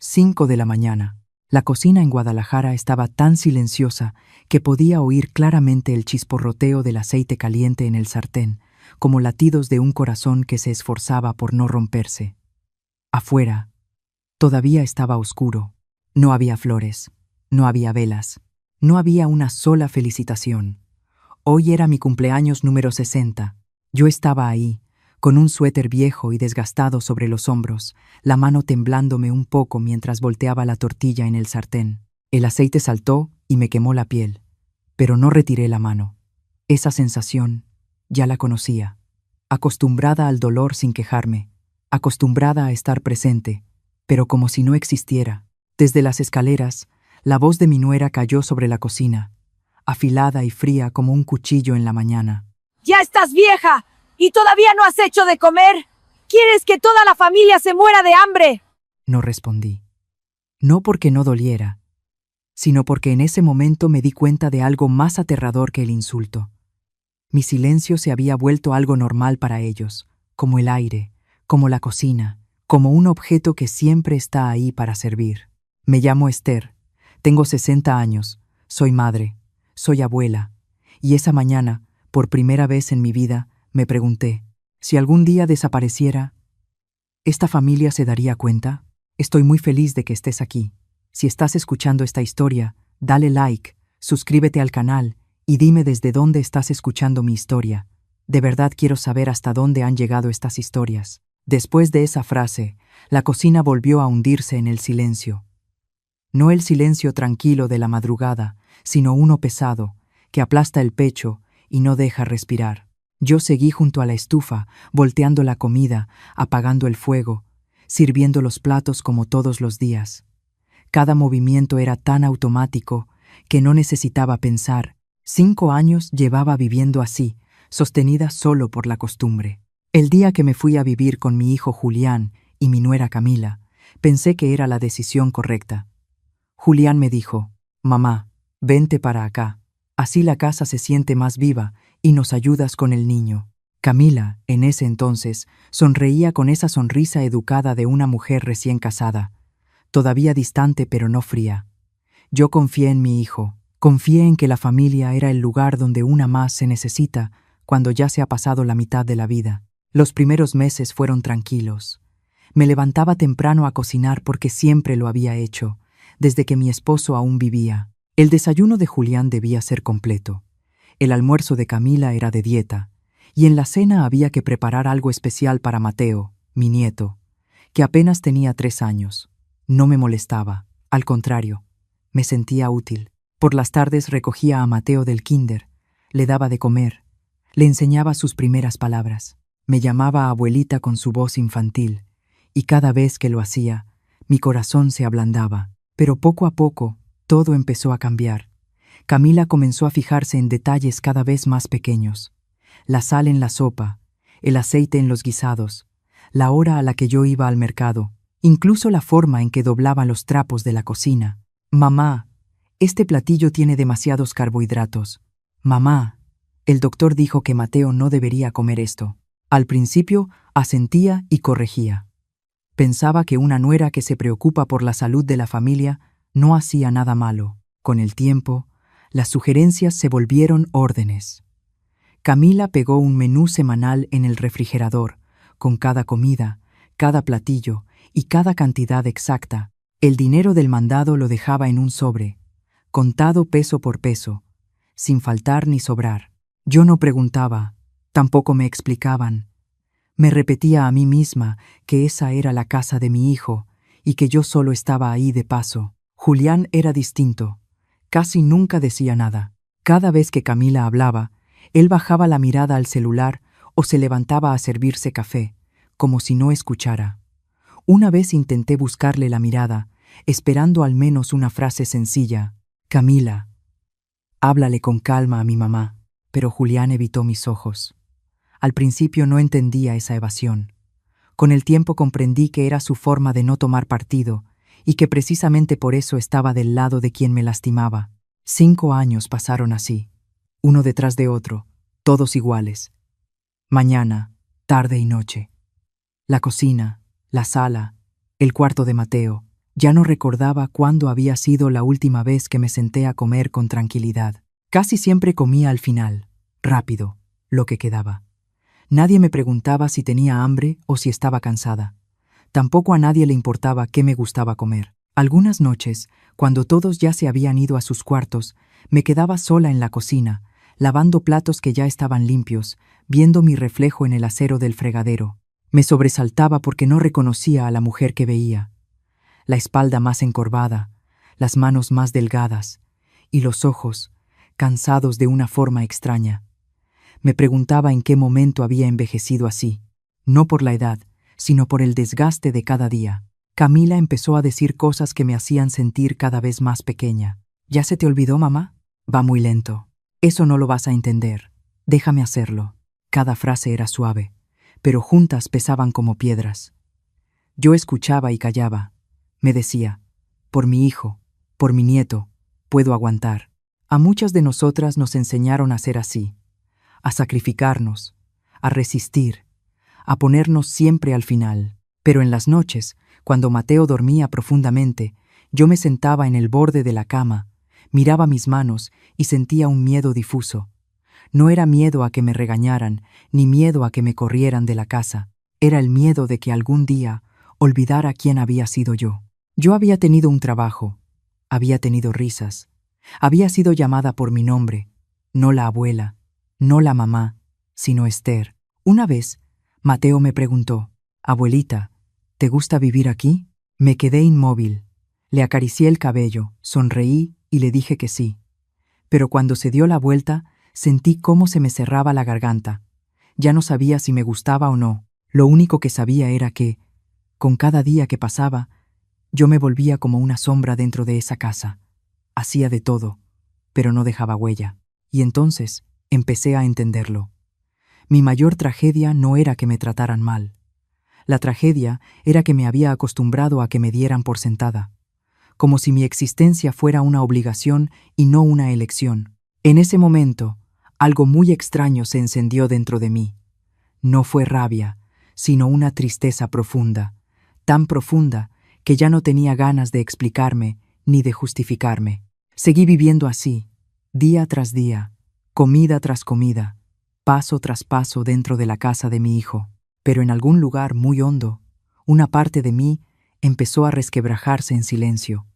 5 de la mañana. La cocina en Guadalajara estaba tan silenciosa que podía oír claramente el chisporroteo del aceite caliente en el sartén, como latidos de un corazón que se esforzaba por no romperse. Afuera, todavía estaba oscuro. No había flores, no había velas, no había una sola felicitación. Hoy era mi cumpleaños número 60. Yo estaba ahí, con un suéter viejo y desgastado sobre los hombros, la mano temblándome un poco mientras volteaba la tortilla en el sartén. El aceite saltó y me quemó la piel, pero no retiré la mano. Esa sensación ya la conocía. Acostumbrada al dolor sin quejarme, acostumbrada a estar presente, pero como si no existiera. Desde las escaleras, la voz de mi nuera cayó sobre la cocina, afilada y fría como un cuchillo en la mañana. ¡Ya estás vieja! ¿Y todavía no has hecho de comer? ¿Quieres que toda la familia se muera de hambre? No respondí. No porque no doliera, sino porque en ese momento me di cuenta de algo más aterrador que el insulto. Mi silencio se había vuelto algo normal para ellos, como el aire, como la cocina, como un objeto que siempre está ahí para servir. Me llamo Esther, tengo 60 años, soy madre, soy abuela, y esa mañana, por primera vez en mi vida, me pregunté, si algún día desapareciera, ¿esta familia se daría cuenta? Estoy muy feliz de que estés aquí. Si estás escuchando esta historia, dale like, suscríbete al canal y dime desde dónde estás escuchando mi historia. De verdad quiero saber hasta dónde han llegado estas historias. Después de esa frase, la cocina volvió a hundirse en el silencio. No el silencio tranquilo de la madrugada, sino uno pesado, que aplasta el pecho y no deja respirar. Yo seguí junto a la estufa, volteando la comida, apagando el fuego, sirviendo los platos como todos los días. Cada movimiento era tan automático que no necesitaba pensar. 5 años llevaba viviendo así, sostenida solo por la costumbre. El día que me fui a vivir con mi hijo Julián y mi nuera Camila, pensé que era la decisión correcta. Julián me dijo, «Mamá, vente para acá, así la casa se siente más viva y nos ayudas con el niño». Camila, en ese entonces, sonreía con esa sonrisa educada de una mujer recién casada, todavía distante pero no fría. Yo confié en mi hijo, confié en que la familia era el lugar donde una más se necesita cuando ya se ha pasado la mitad de la vida. Los primeros meses fueron tranquilos. Me levantaba temprano a cocinar porque siempre lo había hecho, desde que mi esposo aún vivía. El desayuno de Julián debía ser completo. El almuerzo de Camila era de dieta, y en la cena había que preparar algo especial para Mateo, mi nieto, que apenas tenía 3 años. No me molestaba, al contrario, me sentía útil. Por las tardes recogía a Mateo del kinder, le daba de comer, le enseñaba sus primeras palabras. Me llamaba abuelita con su voz infantil, y cada vez que lo hacía, mi corazón se ablandaba. Pero poco a poco, todo empezó a cambiar. Camila comenzó a fijarse en detalles cada vez más pequeños. La sal en la sopa, el aceite en los guisados, la hora a la que yo iba al mercado, incluso la forma en que doblaba los trapos de la cocina. «Mamá, este platillo tiene demasiados carbohidratos. Mamá, el doctor dijo que Mateo no debería comer esto». Al principio, asentía y corregía. Pensaba que una nuera que se preocupa por la salud de la familia no hacía nada malo. Con el tiempo, las sugerencias se volvieron órdenes. Camila pegó un menú semanal en el refrigerador, con cada comida, cada platillo y cada cantidad exacta. El dinero del mandado lo dejaba en un sobre, contado peso por peso, sin faltar ni sobrar. Yo no preguntaba, tampoco me explicaban. Me repetía a mí misma que esa era la casa de mi hijo y que yo solo estaba ahí de paso. Julián era distinto. Casi nunca decía nada. Cada vez que Camila hablaba, él bajaba la mirada al celular o se levantaba a servirse café, como si no escuchara. Una vez intenté buscarle la mirada, esperando al menos una frase sencilla. «Camila, háblale con calma a mi mamá». Pero Julián evitó mis ojos. Al principio no entendía esa evasión. Con el tiempo comprendí que era su forma de no tomar partido y que precisamente por eso estaba del lado de quien me lastimaba. 5 años pasaron así, uno detrás de otro, todos iguales. Mañana, tarde y noche. La cocina, la sala, el cuarto de Mateo, Ya no recordaba cuándo había sido la última vez que me senté a comer con tranquilidad. Casi siempre comía al final, rápido, lo que quedaba. Nadie me preguntaba si tenía hambre o si estaba cansada. Tampoco a nadie le importaba qué me gustaba comer. Algunas noches, cuando todos ya se habían ido a sus cuartos, me quedaba sola en la cocina, lavando platos que ya estaban limpios, viendo mi reflejo en el acero del fregadero. Me sobresaltaba porque no reconocía a la mujer que veía. La espalda más encorvada, las manos más delgadas, y los ojos, cansados de una forma extraña. Me preguntaba en qué momento había envejecido así, no por la edad, sino por el desgaste de cada día. Camila empezó a decir cosas que me hacían sentir cada vez más pequeña. ¿Ya se te olvidó, mamá? Va muy lento. Eso no lo vas a entender. Déjame hacerlo. Cada frase era suave, pero juntas pesaban como piedras. Yo escuchaba y callaba. Me decía, por mi hijo, por mi nieto, puedo aguantar. A muchas de nosotras nos enseñaron a ser así, a sacrificarnos, a resistir, a ponernos siempre al final. Pero en las noches, cuando Mateo dormía profundamente, yo me sentaba en el borde de la cama, miraba mis manos y sentía un miedo difuso. No era miedo a que me regañaran, ni miedo a que me corrieran de la casa. Era el miedo de que algún día olvidara quién había sido yo. Yo había tenido un trabajo, había tenido risas, había sido llamada por mi nombre, no la abuela, no la mamá, sino Esther. Una vez, Mateo me preguntó, «Abuelita, ¿te gusta vivir aquí?» Me quedé inmóvil. Le acaricié el cabello, sonreí y le dije que sí. Pero cuando se dio la vuelta, sentí cómo se me cerraba la garganta. Ya no sabía si me gustaba o no. Lo único que sabía era que, con cada día que pasaba, yo me volvía como una sombra dentro de esa casa. Hacía de todo, pero no dejaba huella. Y entonces empecé a entenderlo. Mi mayor tragedia no era que me trataran mal. La tragedia era que me había acostumbrado a que me dieran por sentada, como si mi existencia fuera una obligación y no una elección. En ese momento, algo muy extraño se encendió dentro de mí. No fue rabia, sino una tristeza profunda, tan profunda que ya no tenía ganas de explicarme ni de justificarme. Seguí viviendo así, día tras día, comida tras comida, paso tras paso dentro de la casa de mi hijo. Pero en algún lugar muy hondo, una parte de mí empezó a resquebrajarse en silencio.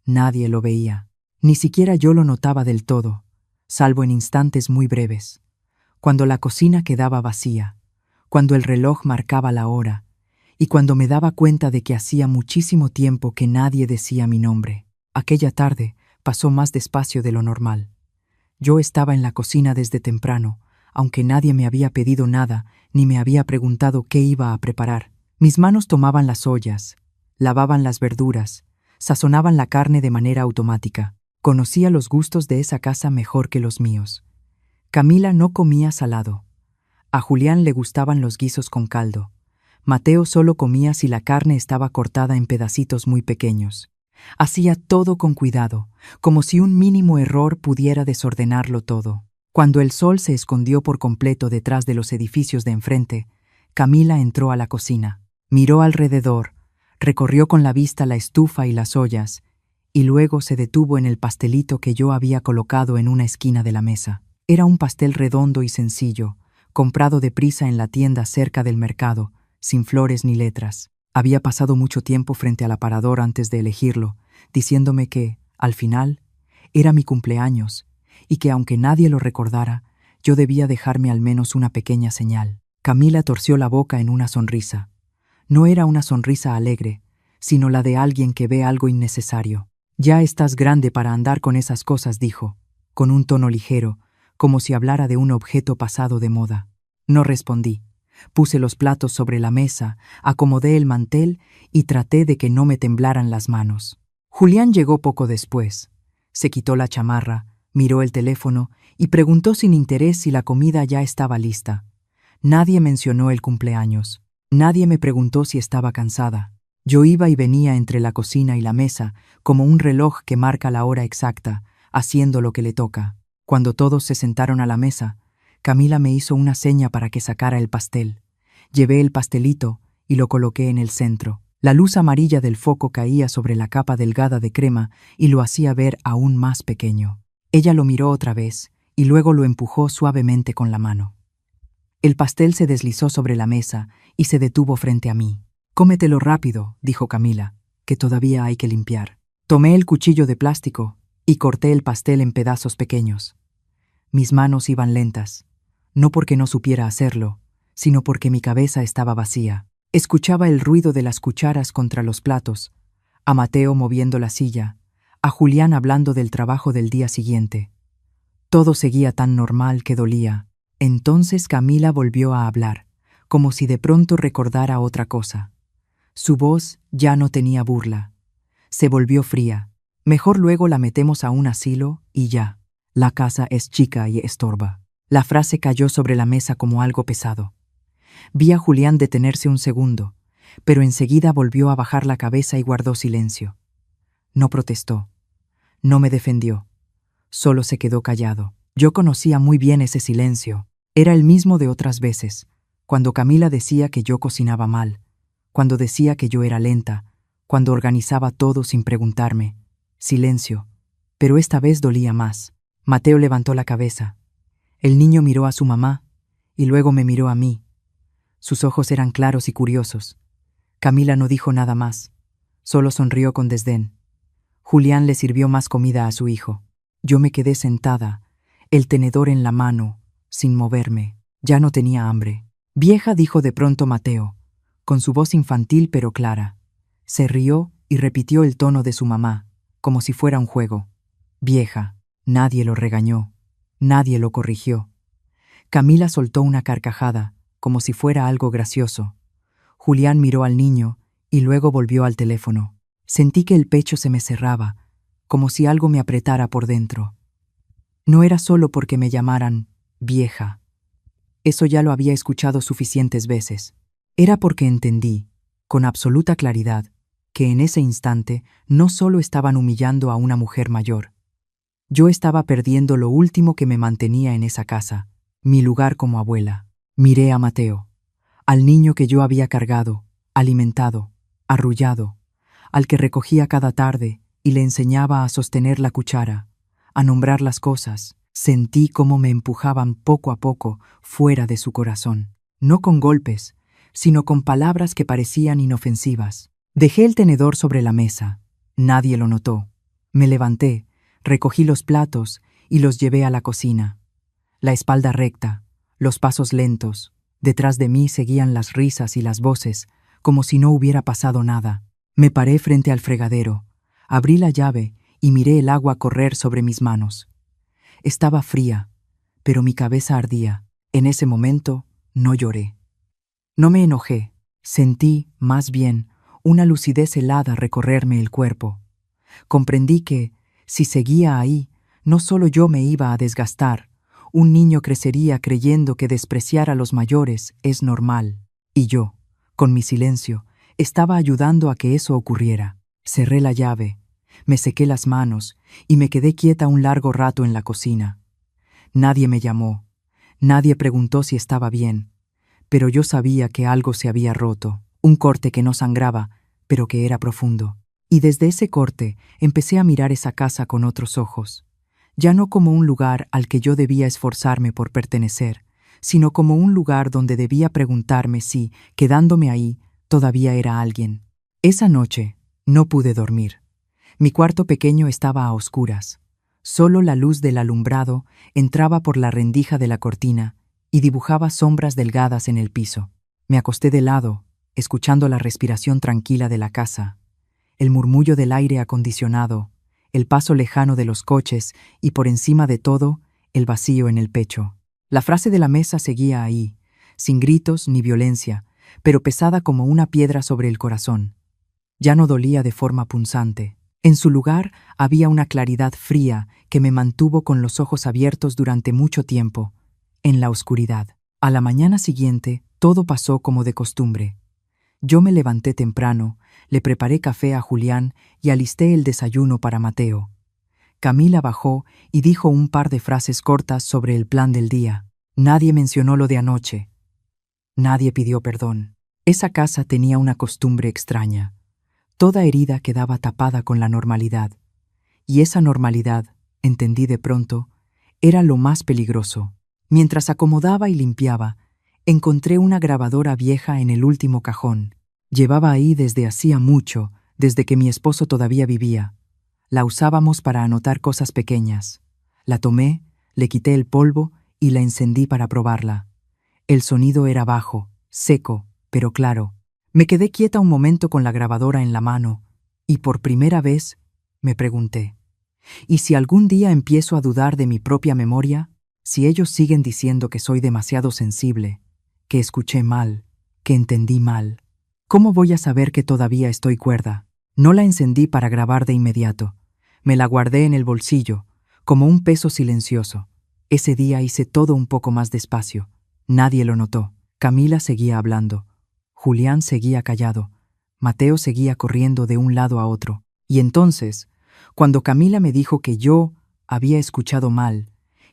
Nadie lo veía, ni siquiera yo lo notaba del todo, salvo en instantes muy breves, cuando la cocina quedaba vacía, cuando el reloj marcaba la hora, y cuando me daba cuenta de que hacía muchísimo tiempo que nadie decía mi nombre. Aquella tarde pasó más despacio de lo normal. Yo estaba en la cocina desde temprano, aunque nadie me había pedido nada ni me había preguntado qué iba a preparar. Mis manos tomaban las ollas, lavaban las verduras, sazonaban la carne de manera automática. Conocía los gustos de esa casa mejor que los míos. Camila no comía salado. A Julián le gustaban los guisos con caldo. Mateo solo comía si la carne estaba cortada en pedacitos muy pequeños. Hacía todo con cuidado, como si un mínimo error pudiera desordenarlo todo. Cuando el sol se escondió por completo detrás de los edificios de enfrente, Camila entró a la cocina. Miró alrededor, recorrió con la vista la estufa y las ollas, y luego se detuvo en el pastelito que yo había colocado en una esquina de la mesa. Era un pastel redondo y sencillo, comprado deprisa en la tienda cerca del mercado, sin flores ni letras. Había pasado mucho tiempo frente al aparador antes de elegirlo, diciéndome que, al final, era mi cumpleaños, y que aunque nadie lo recordara, yo debía dejarme al menos una pequeña señal. Camila torció la boca en una sonrisa. No era una sonrisa alegre, sino la de alguien que ve algo innecesario. «Ya estás grande para andar con esas cosas», dijo, con un tono ligero, como si hablara de un objeto pasado de moda. No respondí. Puse los platos sobre la mesa, acomodé el mantel y traté de que no me temblaran las manos. Julián llegó poco después. Se quitó la chamarra, miró el teléfono y preguntó sin interés si la comida ya estaba lista. Nadie mencionó el cumpleaños. Nadie me preguntó si estaba cansada. Yo iba y venía entre la cocina y la mesa, como un reloj que marca la hora exacta, haciendo lo que le toca. Cuando todos se sentaron a la mesa, Camila me hizo una seña para que sacara el pastel. Llevé el pastelito y lo coloqué en el centro. La luz amarilla del foco caía sobre la capa delgada de crema y lo hacía ver aún más pequeño. Ella lo miró otra vez y luego lo empujó suavemente con la mano. El pastel se deslizó sobre la mesa y se detuvo frente a mí. «Cómetelo rápido», dijo Camila, «que todavía hay que limpiar». Tomé el cuchillo de plástico y corté el pastel en pedazos pequeños. Mis manos iban lentas, no porque no supiera hacerlo, sino porque mi cabeza estaba vacía. Escuchaba el ruido de las cucharas contra los platos, a Mateo moviendo la silla, a Julián hablando del trabajo del día siguiente. Todo seguía tan normal que dolía. Entonces Camila volvió a hablar, como si de pronto recordara otra cosa. Su voz ya no tenía burla. Se volvió fría. «Mejor luego la metemos a un asilo y ya. La casa es chica y estorba». La frase cayó sobre la mesa como algo pesado. Vi a Julián detenerse un segundo, pero enseguida volvió a bajar la cabeza y guardó silencio. No protestó. No me defendió. Solo se quedó callado. Yo conocía muy bien ese silencio. Era el mismo de otras veces, cuando Camila decía que yo cocinaba mal, cuando decía que yo era lenta, cuando organizaba todo sin preguntarme. Silencio, pero esta vez dolía más. Mateo levantó la cabeza. El niño miró a su mamá y luego me miró a mí. Sus ojos eran claros y curiosos. Camila no dijo nada más, solo sonrió con desdén. Julián le sirvió más comida a su hijo. Yo me quedé sentada, el tenedor en la mano, sin moverme. Ya no tenía hambre. «Vieja», dijo de pronto Mateo, con su voz infantil pero clara. Se rió y repitió el tono de su mamá, como si fuera un juego. «Vieja». Nadie lo regañó, nadie lo corrigió. Camila soltó una carcajada, como si fuera algo gracioso. Julián miró al niño y luego volvió al teléfono. Sentí que el pecho se me cerraba, como si algo me apretara por dentro. No era solo porque me llamaran vieja. Eso ya lo había escuchado suficientes veces. Era porque entendí, con absoluta claridad, que en ese instante no solo estaban humillando a una mujer mayor. Yo estaba perdiendo lo último que me mantenía en esa casa, mi lugar como abuela. Miré a Mateo, al niño que yo había cargado, alimentado, arrullado, al que recogía cada tarde y le enseñaba a sostener la cuchara, a nombrar las cosas. Sentí cómo me empujaban poco a poco fuera de su corazón, no con golpes, sino con palabras que parecían inofensivas. Dejé el tenedor sobre la mesa. Nadie lo notó. Me levanté, recogí los platos y los llevé a la cocina. La espalda recta, los pasos lentos. Detrás de mí seguían las risas y las voces, como si no hubiera pasado nada. Me paré frente al fregadero, abrí la llave y miré el agua correr sobre mis manos. Estaba fría, pero mi cabeza ardía. En ese momento no lloré. No me enojé. Sentí, más bien, una lucidez helada recorrerme el cuerpo. Comprendí que, si seguía ahí, no solo yo me iba a desgastar, un niño crecería creyendo que despreciar a los mayores es normal. Y yo, con mi silencio, estaba ayudando a que eso ocurriera. Cerré la llave, me sequé las manos y me quedé quieta un largo rato en la cocina. Nadie me llamó, nadie preguntó si estaba bien, pero yo sabía que algo se había roto, un corte que no sangraba, pero que era profundo. Y desde ese corte empecé a mirar esa casa con otros ojos, ya no como un lugar al que yo debía esforzarme por pertenecer, sino como un lugar donde debía preguntarme si, quedándome ahí, todavía era alguien. Esa noche no pude dormir. Mi cuarto pequeño estaba a oscuras. Solo la luz del alumbrado entraba por la rendija de la cortina y dibujaba sombras delgadas en el piso. Me acosté de lado, escuchando la respiración tranquila de la casa, el murmullo del aire acondicionado, el paso lejano de los coches y, por encima de todo, el vacío en el pecho. La frase de la mesa seguía ahí, sin gritos ni violencia, pero pesada como una piedra sobre el corazón. Ya no dolía de forma punzante. En su lugar había una claridad fría que me mantuvo con los ojos abiertos durante mucho tiempo, en la oscuridad. A la mañana siguiente, todo pasó como de costumbre. Yo me levanté temprano, le preparé café a Julián y alisté el desayuno para Mateo. Camila bajó y dijo un par de frases cortas sobre el plan del día. Nadie mencionó lo de anoche. Nadie pidió perdón. Esa casa tenía una costumbre extraña. Toda herida quedaba tapada con la normalidad. Y esa normalidad, entendí de pronto, era lo más peligroso. Mientras acomodaba y limpiaba, encontré una grabadora vieja en el último cajón. Llevaba ahí desde hacía mucho, desde que mi esposo todavía vivía. La usábamos para anotar cosas pequeñas. La tomé, le quité el polvo y la encendí para probarla. El sonido era bajo, seco, pero claro. Me quedé quieta un momento con la grabadora en la mano y por primera vez me pregunté, ¿y si algún día empiezo a dudar de mi propia memoria? Si ellos siguen diciendo que soy demasiado sensible, que escuché mal, que entendí mal, ¿cómo voy a saber que todavía estoy cuerda? No la encendí para grabar de inmediato. Me la guardé en el bolsillo, como un peso silencioso. Ese día hice todo un poco más despacio. Nadie lo notó. Camila seguía hablando. Julián seguía callado. Mateo seguía corriendo de un lado a otro. Y entonces, cuando Camila me dijo que yo había escuchado mal,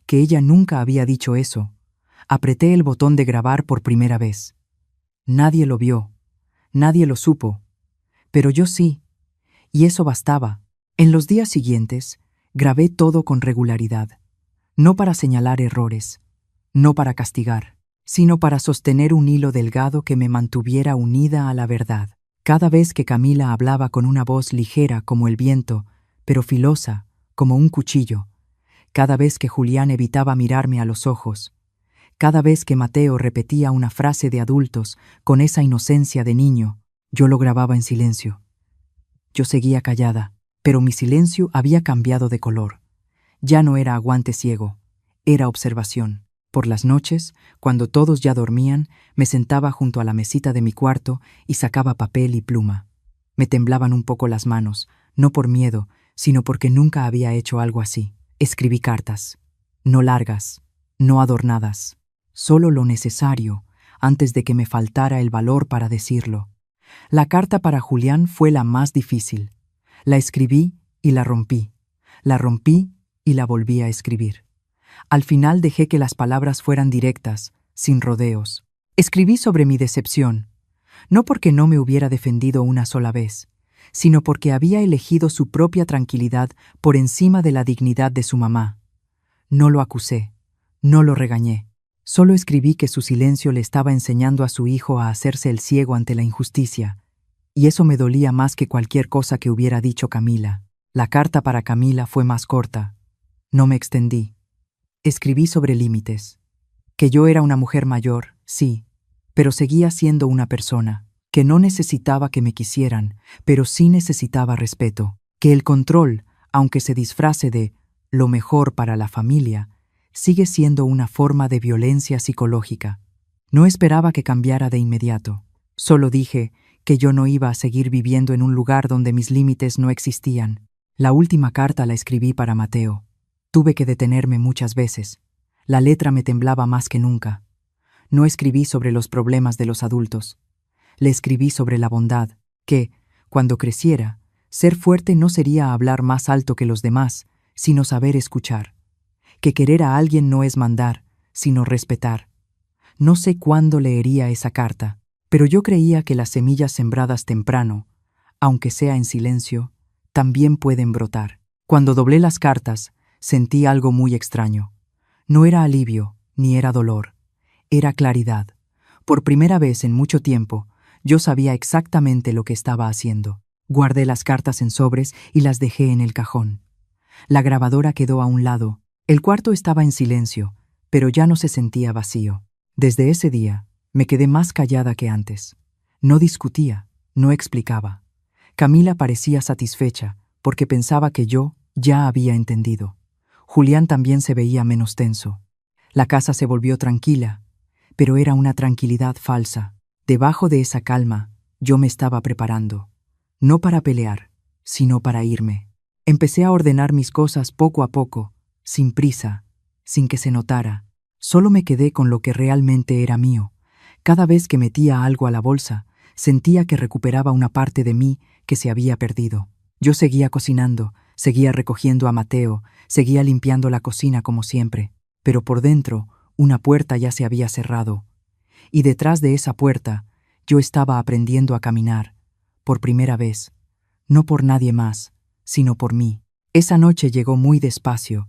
que ella nunca había dicho eso, apreté el botón de grabar por primera vez. Nadie lo vio, nadie lo supo, pero yo sí, y eso bastaba. En los días siguientes, grabé todo con regularidad, no para señalar errores, no para castigar, sino para sostener un hilo delgado que me mantuviera unida a la verdad. Cada vez que Camila hablaba con una voz ligera como el viento, pero filosa como un cuchillo, cada vez que Julián evitaba mirarme a los ojos, cada vez que Mateo repetía una frase de adultos con esa inocencia de niño, yo lo grababa en silencio. Yo seguía callada, pero mi silencio había cambiado de color. Ya no era aguante ciego, era observación. Por las noches, cuando todos ya dormían, me sentaba junto a la mesita de mi cuarto y sacaba papel y pluma. Me temblaban un poco las manos, no por miedo, sino porque nunca había hecho algo así. Escribí cartas, no largas, no adornadas, solo lo necesario antes de que me faltara el valor para decirlo. La carta para Julián fue la más difícil. La escribí y la rompí. La rompí y la volví a escribir. Al final dejé que las palabras fueran directas, sin rodeos. Escribí sobre mi decepción, no porque no me hubiera defendido una sola vez, sino porque había elegido su propia tranquilidad por encima de la dignidad de su mamá. No lo acusé, no lo regañé. Solo escribí que su silencio le estaba enseñando a su hijo a hacerse el ciego ante la injusticia, y eso me dolía más que cualquier cosa que hubiera dicho Camila. La carta para Camila fue más corta. No me extendí. Escribí sobre límites. Que yo era una mujer mayor, sí, pero seguía siendo una persona. Que no necesitaba que me quisieran, pero sí necesitaba respeto. Que el control, aunque se disfrace de lo mejor para la familia, sigue siendo una forma de violencia psicológica. No esperaba que cambiara de inmediato. Solo dije que yo no iba a seguir viviendo en un lugar donde mis límites no existían. La última carta la escribí para Mateo. Tuve que detenerme muchas veces. La letra me temblaba más que nunca. No escribí sobre los problemas de los adultos. Le escribí sobre la bondad, que, cuando creciera, ser fuerte no sería hablar más alto que los demás, sino saber escuchar. Que querer a alguien no es mandar, sino respetar. No sé cuándo leería esa carta, pero yo creía que las semillas sembradas temprano, aunque sea en silencio, también pueden brotar. Cuando doblé las cartas, sentí algo muy extraño. No era alivio, ni era dolor. Era claridad. Por primera vez en mucho tiempo, yo sabía exactamente lo que estaba haciendo. Guardé las cartas en sobres y las dejé en el cajón. La grabadora quedó a un lado. El cuarto estaba en silencio, pero ya no se sentía vacío. Desde ese día, me quedé más callada que antes. No discutía, no explicaba. Camila parecía satisfecha, porque pensaba que yo ya había entendido. Julián también se veía menos tenso. La casa se volvió tranquila, pero era una tranquilidad falsa. Debajo de esa calma, yo me estaba preparando. No para pelear, sino para irme. Empecé a ordenar mis cosas poco a poco, sin prisa, sin que se notara. Solo me quedé con lo que realmente era mío. Cada vez que metía algo a la bolsa, sentía que recuperaba una parte de mí que se había perdido. Yo seguía cocinando, seguía recogiendo a Mateo, seguía limpiando la cocina como siempre, pero por dentro una puerta ya se había cerrado. Y detrás de esa puerta Yo estaba aprendiendo a caminar, por primera vez, no por nadie más, sino por mí. Esa noche llegó muy despacio,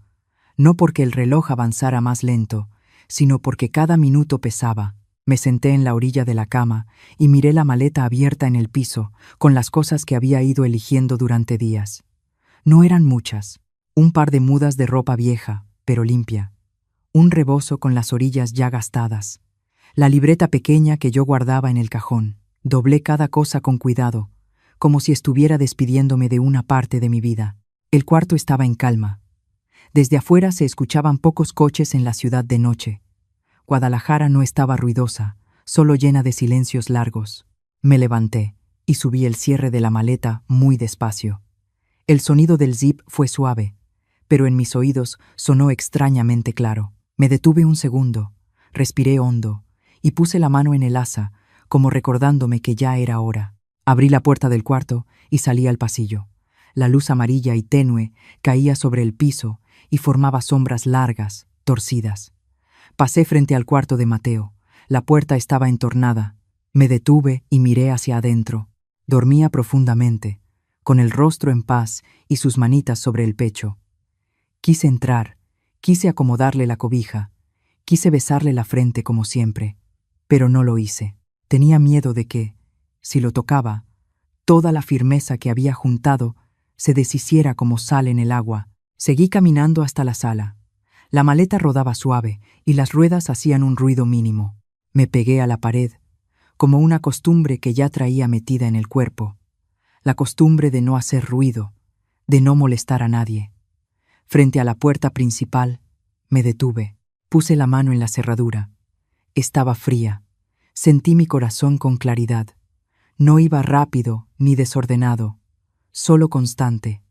no porque el reloj avanzara más lento, sino porque cada minuto pesaba. Me senté en la orilla de la cama y miré la maleta abierta en el piso, con las cosas que había ido eligiendo durante días. No eran muchas. Un par de mudas de ropa vieja, pero limpia. Un rebozo con las orillas ya gastadas. La libreta pequeña que yo guardaba en el cajón. Doblé cada cosa con cuidado, como si estuviera despidiéndome de una parte de mi vida. El cuarto estaba en calma. Desde afuera se escuchaban pocos coches en la ciudad de noche. Guadalajara no estaba ruidosa, solo llena de silencios largos. Me levanté y subí el cierre de la maleta muy despacio. El sonido del zip fue suave, pero en mis oídos sonó extrañamente claro. Me detuve un segundo, respiré hondo y puse la mano en el asa, como recordándome que ya era hora. Abrí la puerta del cuarto y salí al pasillo. La luz amarilla y tenue caía sobre el piso y formaba sombras largas, torcidas. Pasé frente al cuarto de Mateo. La puerta estaba entornada. Me detuve y miré hacia adentro. Dormía profundamente, con el rostro en paz y sus manitas sobre el pecho. Quise entrar, quise acomodarle la cobija, quise besarle la frente como siempre, pero no lo hice. Tenía miedo de que, si lo tocaba, toda la firmeza que había juntado se deshiciera como sal en el agua. Seguí caminando hasta la sala. La maleta rodaba suave y las ruedas hacían un ruido mínimo. Me pegué a la pared, como una costumbre que ya traía metida en el cuerpo. La costumbre de no hacer ruido, de no molestar a nadie. Frente a la puerta principal, me detuve. Puse la mano en la cerradura. Estaba fría. Sentí mi corazón con claridad. No iba rápido ni desordenado, solo constante.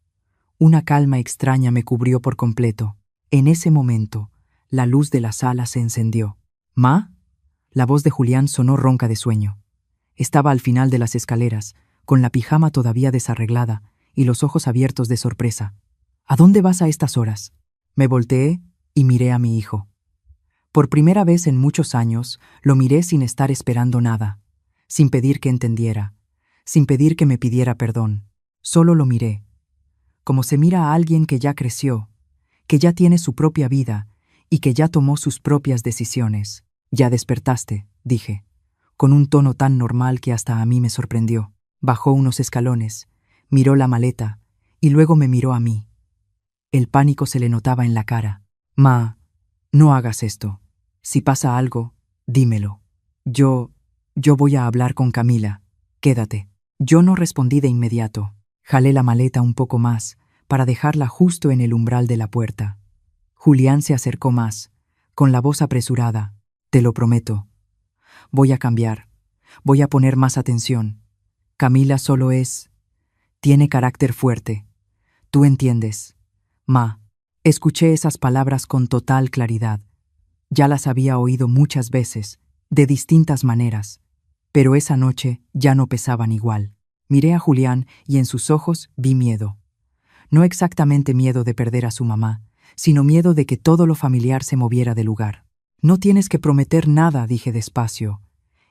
Una calma extraña me cubrió por completo. En ese momento, la luz de la sala se encendió. «¿Ma?» La voz de Julián sonó ronca de sueño. Estaba al final de las escaleras, con la pijama todavía desarreglada y los ojos abiertos de sorpresa. «¿A dónde vas a estas horas?» Me volteé y miré a mi hijo. Por primera vez en muchos años, lo miré sin estar esperando nada, sin pedir que entendiera, sin pedir que me pidiera perdón. Solo lo miré, como se mira a alguien que ya creció, que ya tiene su propia vida y que ya tomó sus propias decisiones. «Ya despertaste», dije, con un tono tan normal que hasta a mí me sorprendió. Bajó unos escalones, miró la maleta y luego me miró a mí. El pánico se le notaba en la cara. «Ma, no hagas esto. Si pasa algo, dímelo. Yo voy a hablar con Camila. Quédate». Yo no respondí de inmediato. Jalé la maleta un poco más para dejarla justo en el umbral de la puerta. Julián se acercó más, con la voz apresurada. «Te lo prometo. Voy a cambiar. Voy a poner más atención. Camila solo tiene carácter fuerte. Tú entiendes. Ma». Escuché esas palabras con total claridad. Ya las había oído muchas veces, de distintas maneras, pero esa noche ya no pesaban igual. Miré a Julián y en sus ojos vi miedo. No exactamente miedo de perder a su mamá, sino miedo de que todo lo familiar se moviera de lugar. «No tienes que prometer nada», dije despacio,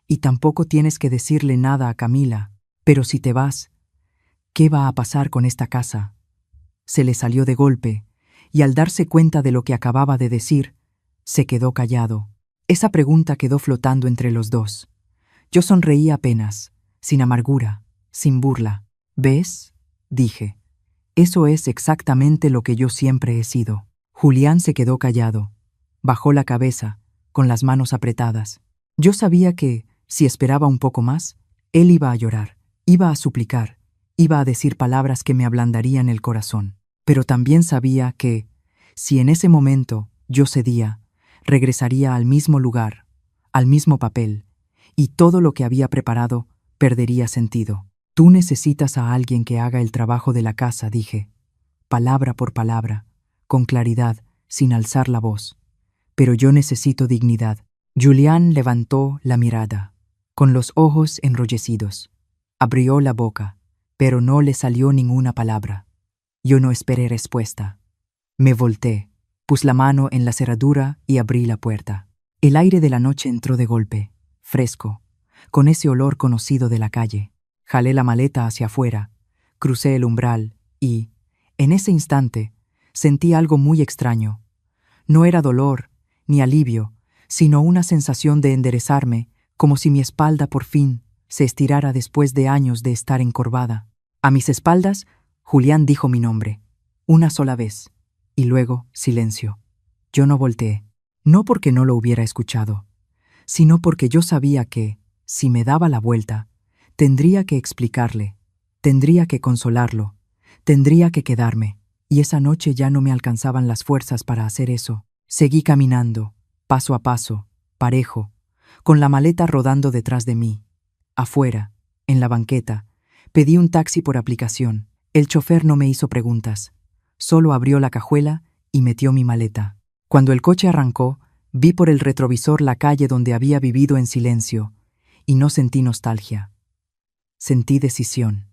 «y tampoco tienes que decirle nada a Camila. Pero si te vas, ¿qué va a pasar con esta casa?» Se le salió de golpe, y al darse cuenta de lo que acababa de decir, se quedó callado. Esa pregunta quedó flotando entre los dos. Yo sonreí apenas, sin amargura, sin burla. «¿Ves?», dije. «Eso es exactamente lo que yo siempre he sido». Julián se quedó callado. Bajó la cabeza, con las manos apretadas. Yo sabía que, si esperaba un poco más, él iba a llorar, iba a suplicar, iba a decir palabras que me ablandarían el corazón. Pero también sabía que, si en ese momento yo cedía, regresaría al mismo lugar, al mismo papel, y todo lo que había preparado perdería sentido. «Tú necesitas a alguien que haga el trabajo de la casa», dije, palabra por palabra, con claridad, sin alzar la voz. «Pero yo necesito dignidad». Julián levantó la mirada, con los ojos enrojecidos. Abrió la boca, pero no le salió ninguna palabra. Yo no esperé respuesta. Me volteé, puse la mano en la cerradura y abrí la puerta. El aire de la noche entró de golpe, fresco, con ese olor conocido de la calle. Jalé la maleta hacia afuera, crucé el umbral y, en ese instante, sentí algo muy extraño. No era dolor, ni alivio, sino una sensación de enderezarme, como si mi espalda por fin se estirara después de años de estar encorvada. A mis espaldas, Julián dijo mi nombre, una sola vez, y luego silencio. Yo no volteé, no porque no lo hubiera escuchado, sino porque yo sabía que, si me daba la vuelta, tendría que explicarle, tendría que consolarlo, tendría que quedarme, y esa noche ya no me alcanzaban las fuerzas para hacer eso. Seguí caminando, paso a paso, parejo, con la maleta rodando detrás de mí. Afuera, en la banqueta, pedí un taxi por aplicación. El chofer no me hizo preguntas, solo abrió la cajuela y metió mi maleta. Cuando el coche arrancó, vi por el retrovisor la calle donde había vivido en silencio, y no sentí nostalgia. Sentí decisión.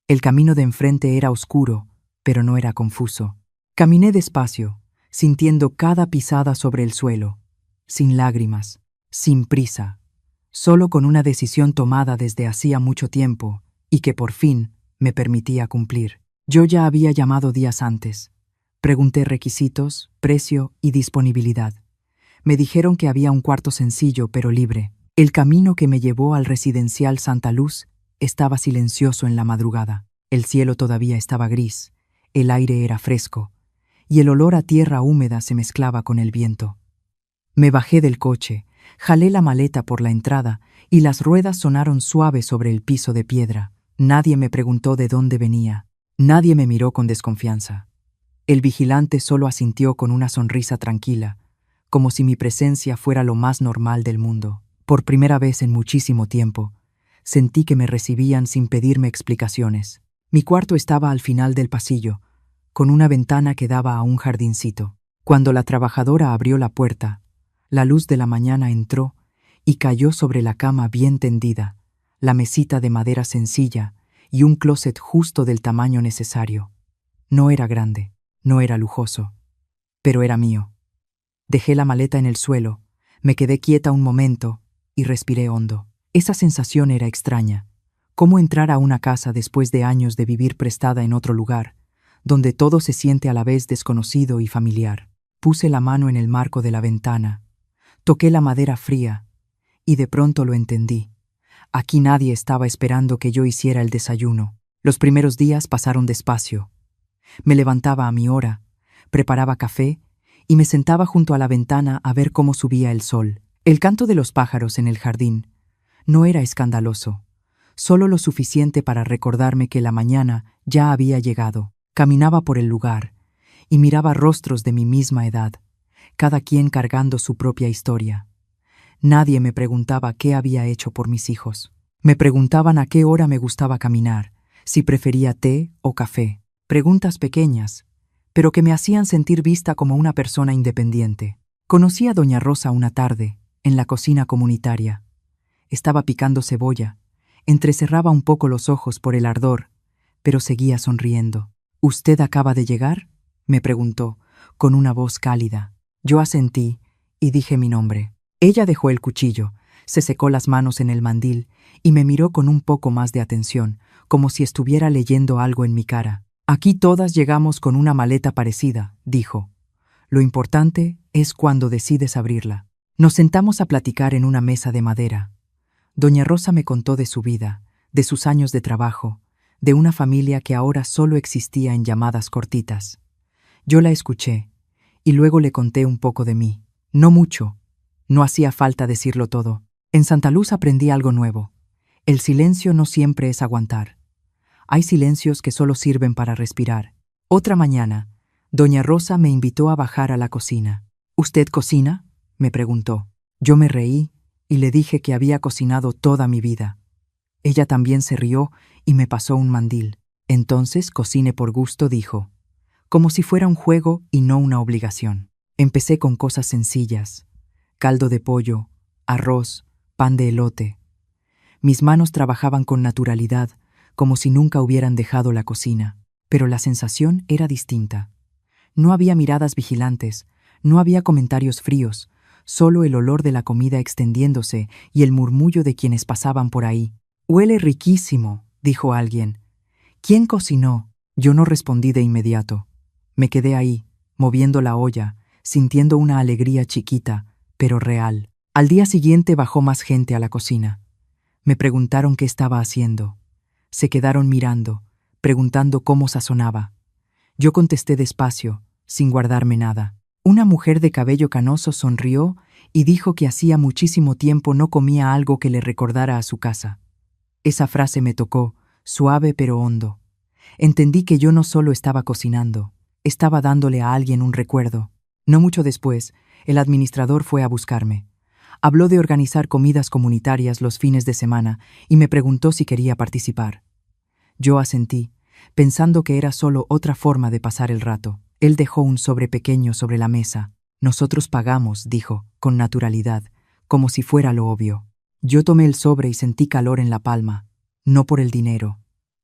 El camino de enfrente era oscuro, pero no era confuso. Caminé despacio, sintiendo cada pisada sobre el suelo, sin lágrimas, sin prisa, solo con una decisión tomada desde hacía mucho tiempo y que por fin me permitía cumplir. Yo ya había llamado días antes. Pregunté requisitos, precio y disponibilidad. Me dijeron que había un cuarto sencillo pero libre. El camino que me llevó al residencial Santa Luz estaba silencioso en la madrugada. El cielo todavía estaba gris, el aire era fresco, y el olor a tierra húmeda se mezclaba con el viento. Me bajé del coche, jalé la maleta por la entrada y las ruedas sonaron suaves sobre el piso de piedra. Nadie me preguntó de dónde venía. Nadie me miró con desconfianza. El vigilante solo asintió con una sonrisa tranquila, como si mi presencia fuera lo más normal del mundo. Por primera vez en muchísimo tiempo, sentí que me recibían sin pedirme explicaciones. Mi cuarto estaba al final del pasillo, con una ventana que daba a un jardincito. Cuando la trabajadora abrió la puerta, la luz de la mañana entró y cayó sobre la cama bien tendida, la mesita de madera sencilla y un closet justo del tamaño necesario. No era grande, no era lujoso, pero era mío. Dejé la maleta en el suelo, me quedé quieta un momento y respiré hondo. Esa sensación era extraña. ¿Cómo entrar a una casa después de años de vivir prestada en otro lugar, donde todo se siente a la vez desconocido y familiar? Puse la mano en el marco de la ventana, toqué la madera fría y de pronto lo entendí. Aquí nadie estaba esperando que yo hiciera el desayuno. Los primeros días pasaron despacio. Me levantaba a mi hora, preparaba café y me sentaba junto a la ventana a ver cómo subía el sol. El canto de los pájaros en el jardín no era escandaloso, solo lo suficiente para recordarme que la mañana ya había llegado. Caminaba por el lugar y miraba rostros de mi misma edad, cada quien cargando su propia historia. Nadie me preguntaba qué había hecho por mis hijos. Me preguntaban a qué hora me gustaba caminar, si prefería té o café. Preguntas pequeñas, pero que me hacían sentir vista como una persona independiente. Conocí a doña Rosa una tarde, en la cocina comunitaria. Estaba picando cebolla, entrecerraba un poco los ojos por el ardor, pero seguía sonriendo. ¿Usted acaba de llegar?, me preguntó, con una voz cálida. Yo asentí y dije mi nombre. Ella dejó el cuchillo, se secó las manos en el mandil y me miró con un poco más de atención, como si estuviera leyendo algo en mi cara. Aquí todas llegamos con una maleta parecida, dijo. Lo importante es cuando decides abrirla. Nos sentamos a platicar en una mesa de madera. Doña Rosa me contó de su vida, de sus años de trabajo, de una familia que ahora solo existía en llamadas cortitas. Yo la escuché, y luego le conté un poco de mí. No mucho, no hacía falta decirlo todo. En Santa Luz aprendí algo nuevo. El silencio no siempre es aguantar. Hay silencios que solo sirven para respirar. Otra mañana, doña Rosa me invitó a bajar a la cocina. ¿Usted cocina?, me preguntó. Yo me reí y le dije que había cocinado toda mi vida. Ella también se rió y me pasó un mandil. Entonces cocine por gusto, dijo, como si fuera un juego y no una obligación. Empecé con cosas sencillas: caldo de pollo, arroz, pan de elote. Mis manos trabajaban con naturalidad, como si nunca hubieran dejado la cocina. Pero la sensación era distinta. No había miradas vigilantes, no había comentarios fríos, solo el olor de la comida extendiéndose y el murmullo de quienes pasaban por ahí. «Huele riquísimo», dijo alguien. «¿Quién cocinó?». Yo no respondí de inmediato. Me quedé ahí, moviendo la olla, sintiendo una alegría chiquita, pero real. Al día siguiente bajó más gente a la cocina. Me preguntaron qué estaba haciendo. Se quedaron mirando, preguntando cómo sazonaba. Yo contesté despacio, sin guardarme nada. Una mujer de cabello canoso sonrió y dijo que hacía muchísimo tiempo no comía algo que le recordara a su casa. Esa frase me tocó, suave pero hondo. Entendí que yo no solo estaba cocinando, estaba dándole a alguien un recuerdo. No mucho después, el administrador fue a buscarme. Habló de organizar comidas comunitarias los fines de semana y me preguntó si quería participar. Yo asentí, pensando que era solo otra forma de pasar el rato. Él dejó un sobre pequeño sobre la mesa. «Nosotros pagamos», dijo, con naturalidad, como si fuera lo obvio. Yo tomé el sobre y sentí calor en la palma, no por el dinero,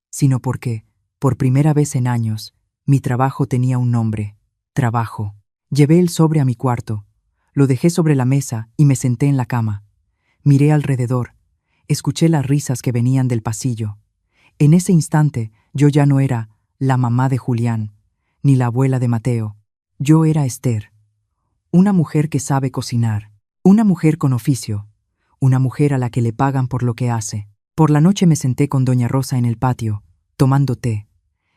sino porque, por primera vez en años, mi trabajo tenía un nombre: trabajo. Llevé el sobre a mi cuarto, lo dejé sobre la mesa y me senté en la cama. Miré alrededor, escuché las risas que venían del pasillo. En ese instante, yo ya no era la mamá de Julián, ni la abuela de Mateo. Yo era Esther, una mujer que sabe cocinar, una mujer con oficio, una mujer a la que le pagan por lo que hace. Por la noche me senté con doña Rosa en el patio, tomando té.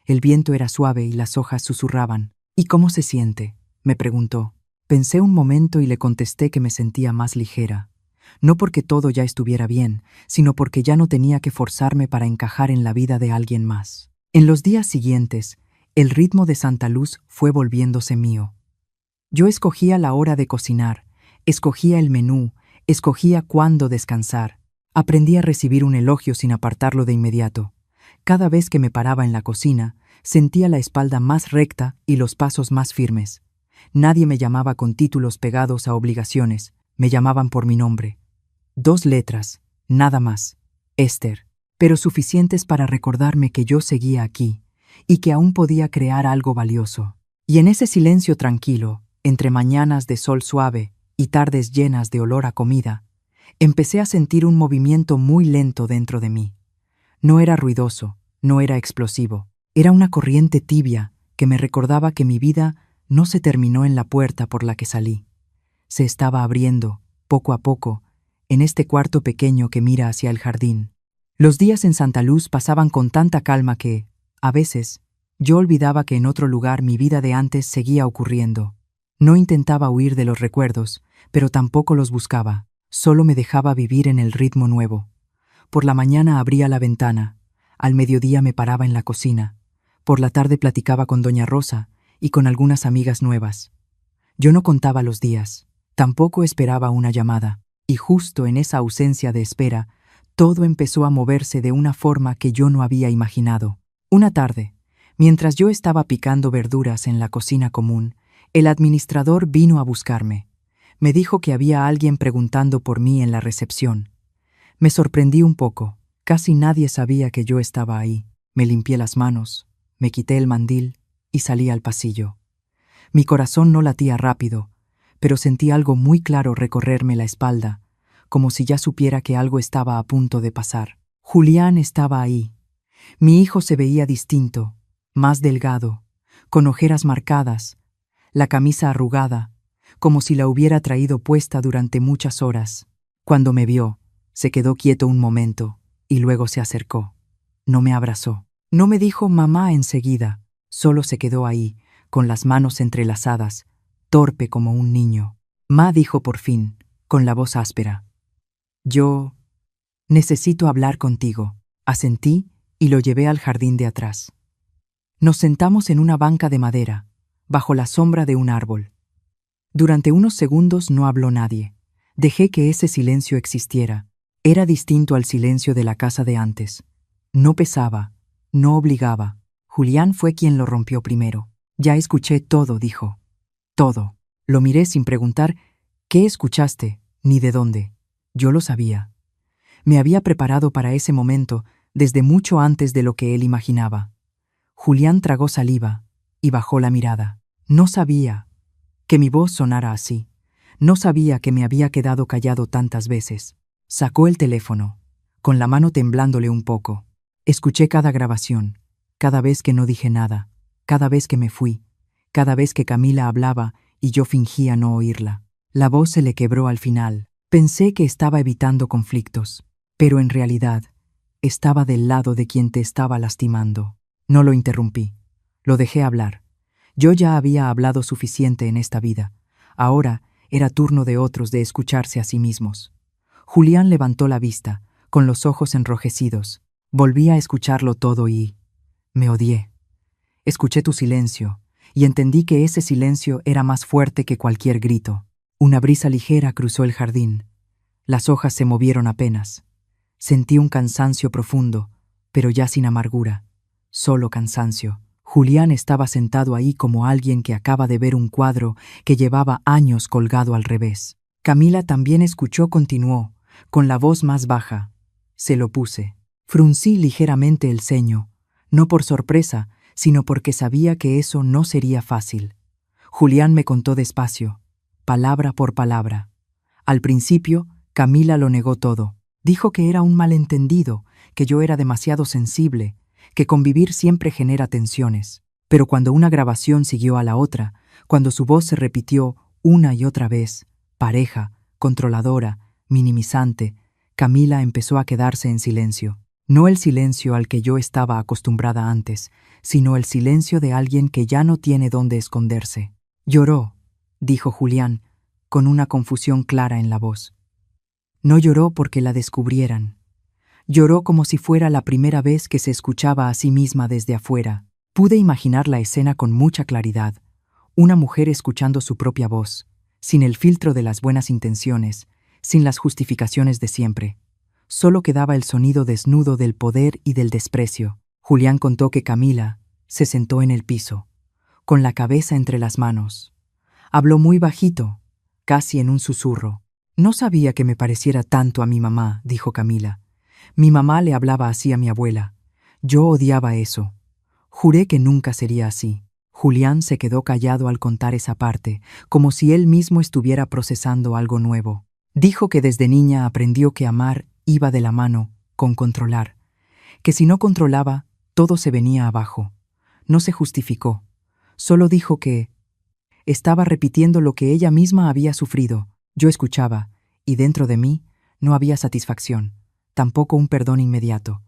El viento era suave y las hojas susurraban. «¿Y cómo se siente?», me preguntó. Pensé un momento y le contesté que me sentía más ligera. No porque todo ya estuviera bien, sino porque ya no tenía que forzarme para encajar en la vida de alguien más. En los días siguientes, el ritmo de Santa Luz fue volviéndose mío. Yo escogía la hora de cocinar, escogía el menú, escogía cuándo descansar. Aprendí a recibir un elogio sin apartarlo de inmediato. Cada vez que me paraba en la cocina, sentía la espalda más recta y los pasos más firmes. Nadie me llamaba con títulos pegados a obligaciones, me llamaban por mi nombre. 2 letras, nada más, Esther, pero suficientes para recordarme que yo seguía aquí y que aún podía crear algo valioso. Y en ese silencio tranquilo, entre mañanas de sol suave y tardes llenas de olor a comida, empecé a sentir un movimiento muy lento dentro de mí. No era ruidoso, no era explosivo, era una corriente tibia que me recordaba que mi vida no se terminó en la puerta por la que salí. Se estaba abriendo, poco a poco, en este cuarto pequeño que mira hacia el jardín. Los días en Santa Luz pasaban con tanta calma que, a veces, yo olvidaba que en otro lugar mi vida de antes seguía ocurriendo. No intentaba huir de los recuerdos, pero tampoco los buscaba. Solo me dejaba vivir en el ritmo nuevo. Por la mañana abría la ventana, al mediodía me paraba en la cocina, por la tarde platicaba con doña Rosa y con algunas amigas nuevas. Yo no contaba los días, tampoco esperaba una llamada, y justo en esa ausencia de espera, todo empezó a moverse de una forma que yo no había imaginado. Una tarde, mientras yo estaba picando verduras en la cocina común, el administrador vino a buscarme. Me dijo que había alguien preguntando por mí en la recepción. Me sorprendí un poco, casi nadie sabía que yo estaba ahí. Me limpié las manos, me quité el mandil y salí al pasillo. Mi corazón no latía rápido, pero sentí algo muy claro recorrerme la espalda, como si ya supiera que algo estaba a punto de pasar. Julián estaba ahí. Mi hijo se veía distinto, más delgado, con ojeras marcadas, la camisa arrugada, como si la hubiera traído puesta durante muchas horas. Cuando me vio, se quedó quieto un momento y luego se acercó. No me abrazó. No me dijo mamá enseguida, solo se quedó ahí, con las manos entrelazadas, torpe como un niño. Ma dijo por fin, con la voz áspera. Yo necesito hablar contigo. Asentí y lo llevé al jardín de atrás. Nos sentamos en una banca de madera, bajo la sombra de un árbol. Durante unos segundos no habló nadie. Dejé que ese silencio existiera. Era distinto al silencio de la casa de antes. No pesaba, no obligaba. Julián fue quien lo rompió primero. Ya escuché todo, dijo. Todo. Lo miré sin preguntar qué escuchaste, ni de dónde. Yo lo sabía. Me había preparado para ese momento desde mucho antes de lo que él imaginaba. Julián tragó saliva y bajó la mirada. No sabía que mi voz sonara así. No sabía que me había quedado callado tantas veces. Sacó el teléfono, con la mano temblándole un poco. Escuché cada grabación, cada vez que no dije nada, cada vez que me fui, cada vez que Camila hablaba y yo fingía no oírla. La voz se le quebró al final. Pensé que estaba evitando conflictos, pero en realidad estaba del lado de quien te estaba lastimando. No lo interrumpí. Lo dejé hablar. Yo ya había hablado suficiente en esta vida. Ahora era turno de otros de escucharse a sí mismos. Julián levantó la vista, con los ojos enrojecidos. Volví a escucharlo todo y me odié. Escuché tu silencio, y entendí que ese silencio era más fuerte que cualquier grito. Una brisa ligera cruzó el jardín. Las hojas se movieron apenas. Sentí un cansancio profundo, pero ya sin amargura. Solo cansancio. Julián estaba sentado ahí como alguien que acaba de ver un cuadro que llevaba años colgado al revés. Camila también escuchó, continuó, con la voz más baja. Se lo puse. Fruncí ligeramente el ceño, no por sorpresa, sino porque sabía que eso no sería fácil. Julián me contó despacio, palabra por palabra. Al principio, Camila lo negó todo. Dijo que era un malentendido, que yo era demasiado sensible, que convivir siempre genera tensiones. Pero cuando una grabación siguió a la otra, cuando su voz se repitió una y otra vez, pareja, controladora, minimizante, Camila empezó a quedarse en silencio. No el silencio al que yo estaba acostumbrada antes, sino el silencio de alguien que ya no tiene dónde esconderse. Lloró, dijo Julián, con una confusión clara en la voz. No lloró porque la descubrieran. Lloró como si fuera la primera vez que se escuchaba a sí misma desde afuera. Pude imaginar la escena con mucha claridad. Una mujer escuchando su propia voz, sin el filtro de las buenas intenciones, sin las justificaciones de siempre. Solo quedaba el sonido desnudo del poder y del desprecio. Julián contó que Camila se sentó en el piso, con la cabeza entre las manos. Habló muy bajito, casi en un susurro. No sabía que me pareciera tanto a mi mamá, dijo Camila. Mi mamá le hablaba así a mi abuela. Yo odiaba eso. Juré que nunca sería así. Julián se quedó callado al contar esa parte, como si él mismo estuviera procesando algo nuevo. Dijo que desde niña aprendió que amar iba de la mano con controlar, que si no controlaba, todo se venía abajo. No se justificó, solo dijo que estaba repitiendo lo que ella misma había sufrido. Yo escuchaba, y dentro de mí no había satisfacción, tampoco un perdón inmediato,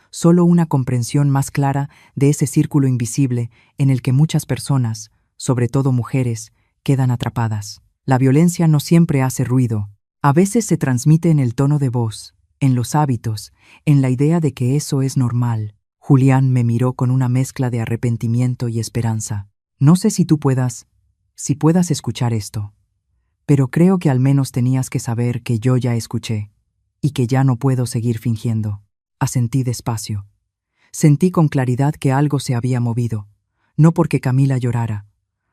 solo una comprensión más clara de ese círculo invisible en el que muchas personas, sobre todo mujeres, quedan atrapadas. La violencia no siempre hace ruido, a veces se transmite en el tono de voz, en los hábitos, en la idea de que eso es normal. Julián me miró con una mezcla de arrepentimiento y esperanza. No sé si puedas escuchar esto, pero creo que al menos tenías que saber que yo ya escuché, y que ya no puedo seguir fingiendo. Asentí despacio. Sentí con claridad que algo se había movido, no porque Camila llorara,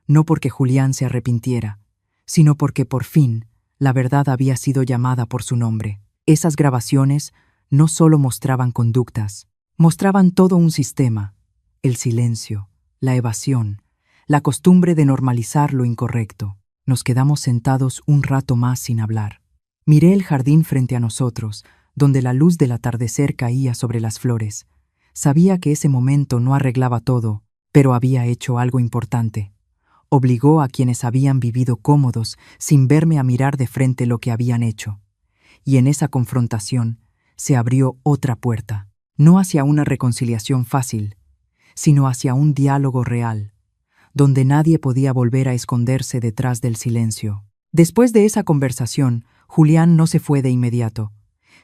no porque Julián se arrepintiera, sino porque por fin la verdad había sido llamada por su nombre. Esas grabaciones no solo mostraban conductas, mostraban todo un sistema, el silencio, la evasión, la costumbre de normalizar lo incorrecto. Nos quedamos sentados un rato más sin hablar. Miré el jardín frente a nosotros, donde la luz del atardecer caía sobre las flores. Sabía que ese momento no arreglaba todo, pero había hecho algo importante. Obligó a quienes habían vivido cómodos sin verme a mirar de frente lo que habían hecho. Y en esa confrontación se abrió otra puerta, no hacia una reconciliación fácil, sino hacia un diálogo real, donde nadie podía volver a esconderse detrás del silencio. Después de esa conversación, Julián no se fue de inmediato.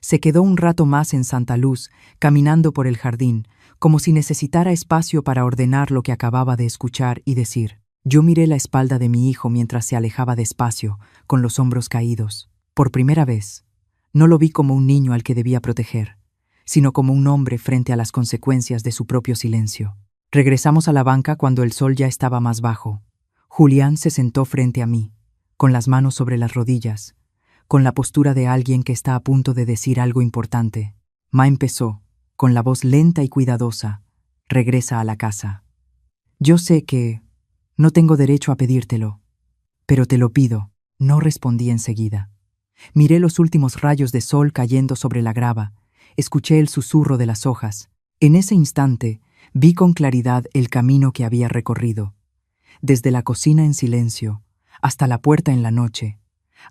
Se quedó un rato más en Santa Luz, caminando por el jardín, como si necesitara espacio para ordenar lo que acababa de escuchar y decir. Yo miré la espalda de mi hijo mientras se alejaba despacio, con los hombros caídos. Por primera vez, no lo vi como un niño al que debía proteger, sino como un hombre frente a las consecuencias de su propio silencio. Regresamos a la banca cuando el sol ya estaba más bajo. Julián se sentó frente a mí, con las manos sobre las rodillas, con la postura de alguien que está a punto de decir algo importante. Ma empezó, con la voz lenta y cuidadosa. Regresa a la casa. Yo sé que no tengo derecho a pedírtelo, pero te lo pido. No respondí enseguida. Miré los últimos rayos de sol cayendo sobre la grava, escuché el susurro de las hojas. En ese instante, vi con claridad el camino que había recorrido. Desde la cocina en silencio, hasta la puerta en la noche,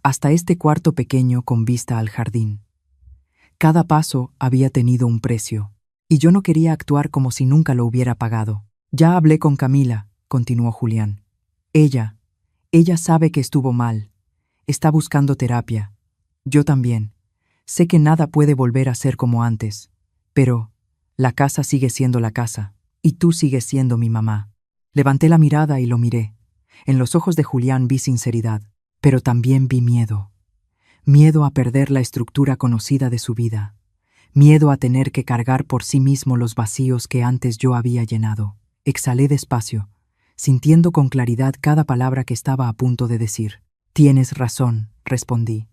hasta este cuarto pequeño con vista al jardín. Cada paso había tenido un precio, y yo no quería actuar como si nunca lo hubiera pagado. Ya hablé con Camila, continuó Julián. Ella sabe que estuvo mal. Está buscando terapia. Yo también. Sé que nada puede volver a ser como antes, pero la casa sigue siendo la casa, y tú sigues siendo mi mamá. Levanté la mirada y lo miré. En los ojos de Julián vi sinceridad, pero también vi miedo. Miedo a perder la estructura conocida de su vida. Miedo a tener que cargar por sí mismo los vacíos que antes yo había llenado. Exhalé despacio, sintiendo con claridad cada palabra que estaba a punto de decir. Tienes razón, respondí.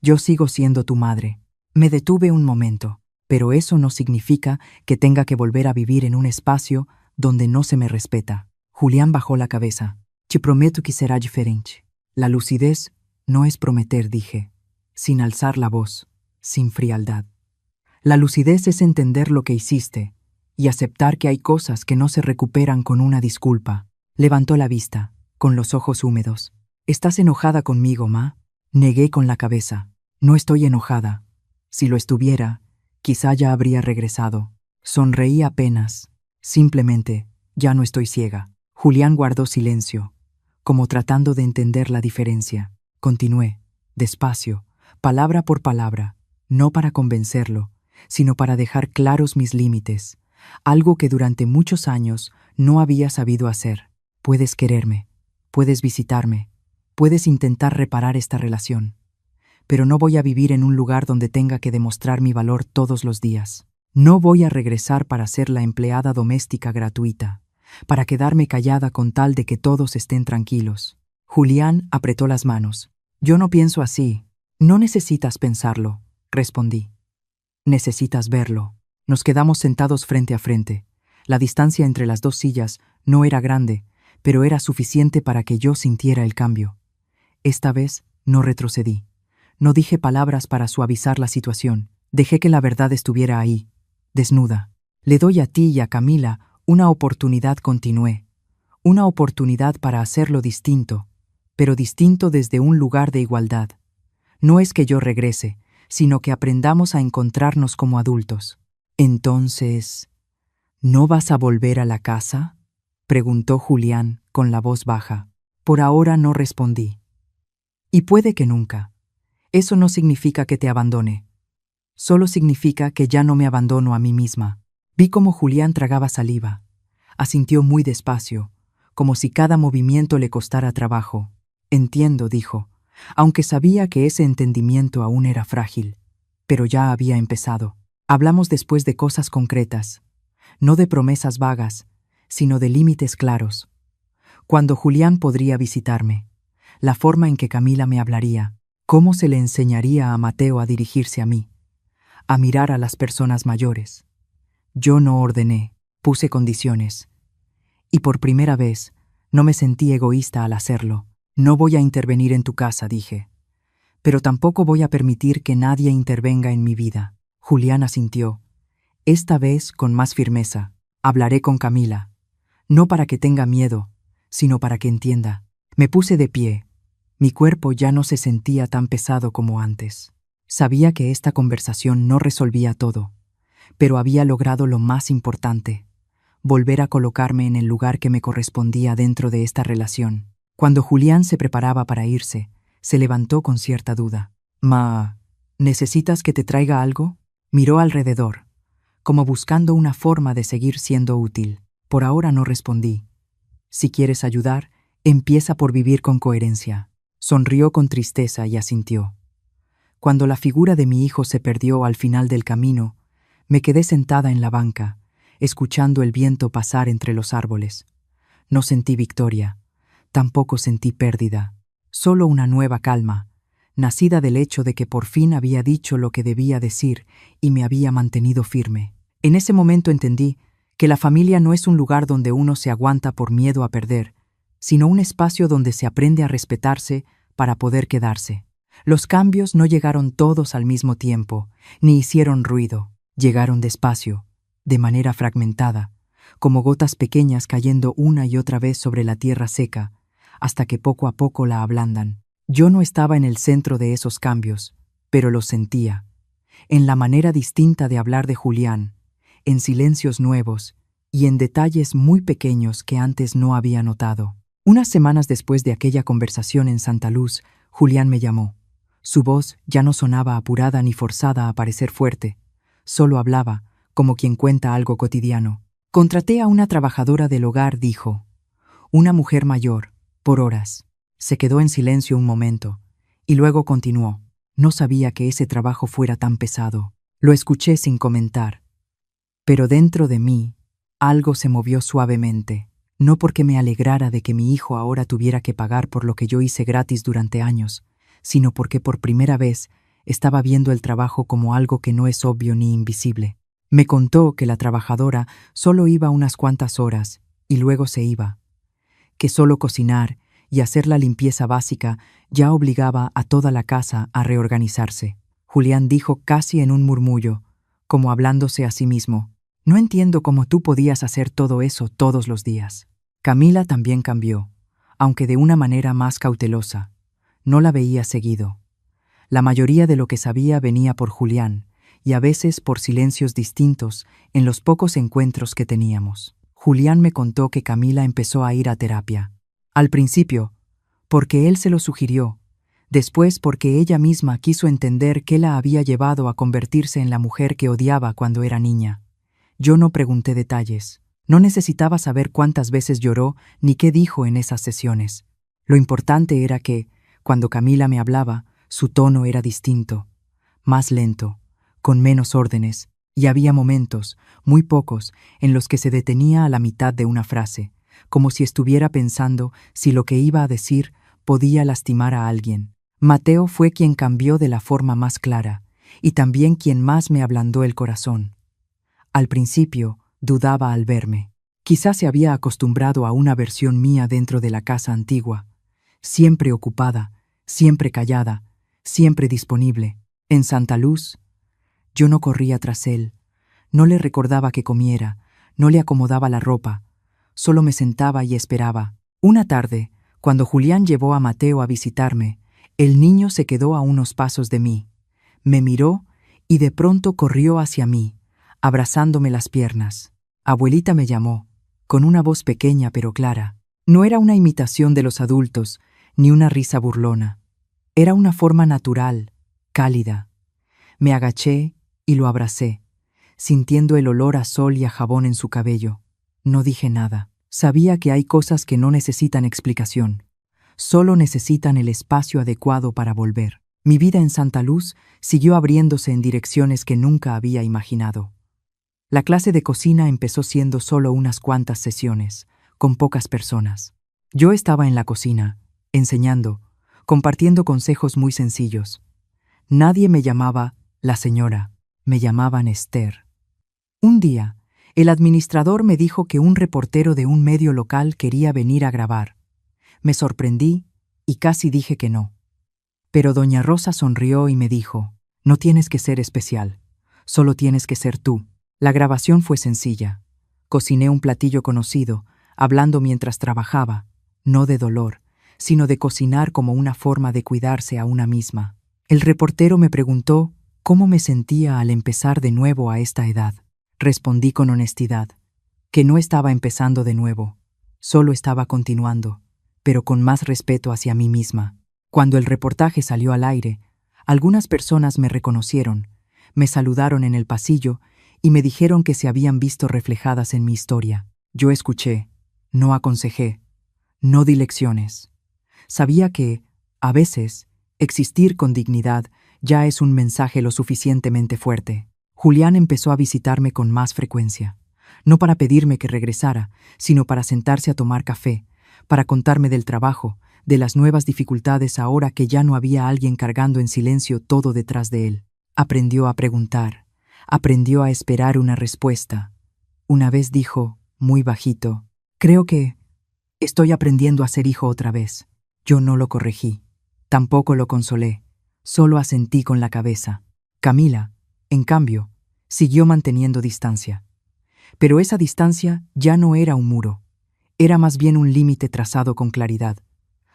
Yo sigo siendo tu madre. Me detuve un momento, pero eso no significa que tenga que volver a vivir en un espacio donde no se me respeta. Julián bajó la cabeza. Te prometo que será diferente. La lucidez no es prometer, dije, sin alzar la voz, sin frialdad. La lucidez es entender lo que hiciste y aceptar que hay cosas que no se recuperan con una disculpa. Levantó la vista, con los ojos húmedos. ¿Estás enojada conmigo, ma? Negué con la cabeza. No estoy enojada. Si lo estuviera, quizá ya habría regresado. Sonreí apenas. Simplemente, ya no estoy ciega. Julián guardó silencio, como tratando de entender la diferencia. Continué, despacio, palabra por palabra, no para convencerlo, sino para dejar claros mis límites, algo que durante muchos años no había sabido hacer. Puedes quererme, puedes visitarme, puedes intentar reparar esta relación, pero no voy a vivir en un lugar donde tenga que demostrar mi valor todos los días. No voy a regresar para ser la empleada doméstica gratuita, para quedarme callada con tal de que todos estén tranquilos. Julián apretó las manos. Yo no pienso así. No necesitas pensarlo, respondí. Necesitas verlo. Nos quedamos sentados frente a frente. La distancia entre las dos sillas no era grande, pero era suficiente para que yo sintiera el cambio. Esta vez no retrocedí. No dije palabras para suavizar la situación. Dejé que la verdad estuviera ahí, desnuda. Le doy a ti y a Camila una oportunidad, continué. Una oportunidad para hacerlo distinto, pero distinto desde un lugar de igualdad. No es que yo regrese, sino que aprendamos a encontrarnos como adultos. Entonces, ¿no vas a volver a la casa?, preguntó Julián con la voz baja. Por ahora no respondí. Y puede que nunca. Eso no significa que te abandone. Solo significa que ya no me abandono a mí misma. Vi cómo Julián tragaba saliva. Asintió muy despacio, como si cada movimiento le costara trabajo. Entiendo, dijo, aunque sabía que ese entendimiento aún era frágil. Pero ya había empezado. Hablamos después de cosas concretas, no de promesas vagas, sino de límites claros. Cuándo Julián podría visitarme, la forma en que Camila me hablaría, cómo se le enseñaría a Mateo a dirigirse a mí, a mirar a las personas mayores. Yo no ordené, puse condiciones. Y por primera vez, no me sentí egoísta al hacerlo. No voy a intervenir en tu casa, dije. Pero tampoco voy a permitir que nadie intervenga en mi vida. Julián asintió, esta vez con más firmeza. Hablaré con Camila. No para que tenga miedo, sino para que entienda. Me puse de pie. Mi cuerpo ya no se sentía tan pesado como antes. Sabía que esta conversación no resolvía todo, pero había logrado lo más importante, volver a colocarme en el lugar que me correspondía dentro de esta relación. Cuando Julián se preparaba para irse, se levantó con cierta duda. «Ma, ¿necesitas que te traiga algo?». Miró alrededor, como buscando una forma de seguir siendo útil. Por ahora no respondí. Si quieres ayudar, empieza por vivir con coherencia. Sonrió con tristeza y asintió. Cuando la figura de mi hijo se perdió al final del camino, me quedé sentada en la banca, escuchando el viento pasar entre los árboles. No sentí victoria, tampoco sentí pérdida, solo una nueva calma, nacida del hecho de que por fin había dicho lo que debía decir y me había mantenido firme. En ese momento entendí que la familia no es un lugar donde uno se aguanta por miedo a perder, sino un espacio donde se aprende a respetarse para poder quedarse. Los cambios no llegaron todos al mismo tiempo, ni hicieron ruido. Llegaron despacio, de manera fragmentada, como gotas pequeñas cayendo una y otra vez sobre la tierra seca, hasta que poco a poco la ablandan. Yo no estaba en el centro de esos cambios, pero los sentía, en la manera distinta de hablar de Julián, en silencios nuevos y en detalles muy pequeños que antes no había notado. Unas semanas después de aquella conversación en Santa Luz, Julián me llamó. Su voz ya no sonaba apurada ni forzada a parecer fuerte, solo hablaba, como quien cuenta algo cotidiano. Contraté a una trabajadora del hogar, dijo. Una mujer mayor, por horas. Se quedó en silencio un momento, y luego continuó. No sabía que ese trabajo fuera tan pesado. Lo escuché sin comentar. Pero dentro de mí, algo se movió suavemente. No porque me alegrara de que mi hijo ahora tuviera que pagar por lo que yo hice gratis durante años, sino porque por primera vez estaba viendo el trabajo como algo que no es obvio ni invisible. Me contó que la trabajadora solo iba unas cuantas horas y luego se iba, que solo cocinar y hacer la limpieza básica ya obligaba a toda la casa a reorganizarse. Julián dijo casi en un murmullo, como hablándose a sí mismo. No entiendo cómo tú podías hacer todo eso todos los días. Camila también cambió, aunque de una manera más cautelosa. No la veía seguido. La mayoría de lo que sabía venía por Julián, y a veces por silencios distintos en los pocos encuentros que teníamos. Julián me contó que Camila empezó a ir a terapia. Al principio, porque él se lo sugirió, después porque ella misma quiso entender qué la había llevado a convertirse en la mujer que odiaba cuando era niña. Yo no pregunté detalles. No necesitaba saber cuántas veces lloró ni qué dijo en esas sesiones. Lo importante era que, cuando Camila me hablaba, su tono era distinto, más lento, con menos órdenes, y había momentos, muy pocos, en los que se detenía a la mitad de una frase, como si estuviera pensando si lo que iba a decir podía lastimar a alguien. Mateo fue quien cambió de la forma más clara, y también quien más me ablandó el corazón. Al principio, dudaba al verme. Quizás se había acostumbrado a una versión mía dentro de la casa antigua, siempre ocupada, siempre callada, siempre disponible. En Santa Luz, yo no corría tras él, no le recordaba que comiera, no le acomodaba la ropa, solo me sentaba y esperaba. Una tarde, cuando Julián llevó a Mateo a visitarme, el niño se quedó a unos pasos de mí, me miró y de pronto corrió hacia mí, abrazándome las piernas. Abuelita me llamó, con una voz pequeña pero clara. No era una imitación de los adultos, ni una risa burlona. Era una forma natural, cálida. Me agaché y lo abracé, sintiendo el olor a sol y a jabón en su cabello. No dije nada. Sabía que hay cosas que no necesitan explicación. Solo necesitan el espacio adecuado para volver. Mi vida en Santa Luz siguió abriéndose en direcciones que nunca había imaginado. La clase de cocina empezó siendo solo unas cuantas sesiones, con pocas personas. Yo estaba en la cocina, enseñando, compartiendo consejos muy sencillos. Nadie me llamaba la señora, me llamaban Esther. Un día, el administrador me dijo que un reportero de un medio local quería venir a grabar. Me sorprendí y casi dije que no. Pero doña Rosa sonrió y me dijo, no tienes que ser especial, solo tienes que ser tú. La grabación fue sencilla. Cociné un platillo conocido, hablando mientras trabajaba, no de dolor, sino de cocinar como una forma de cuidarse a una misma. El reportero me preguntó cómo me sentía al empezar de nuevo a esta edad. Respondí con honestidad, que no estaba empezando de nuevo, solo estaba continuando, pero con más respeto hacia mí misma. Cuando el reportaje salió al aire, algunas personas me reconocieron, me saludaron en el pasillo y me dijeron que se habían visto reflejadas en mi historia. Yo escuché, no aconsejé, no di lecciones. Sabía que, a veces, existir con dignidad ya es un mensaje lo suficientemente fuerte. Julián empezó a visitarme con más frecuencia, no para pedirme que regresara, sino para sentarse a tomar café, para contarme del trabajo, de las nuevas dificultades ahora que ya no había alguien cargando en silencio todo detrás de él. Aprendió a preguntar, aprendió a esperar una respuesta. Una vez dijo, muy bajito, creo que estoy aprendiendo a ser hijo otra vez. Yo no lo corregí. Tampoco lo consolé, solo asentí con la cabeza. Camila, en cambio, siguió manteniendo distancia. Pero esa distancia ya no era un muro, era más bien un límite trazado con claridad,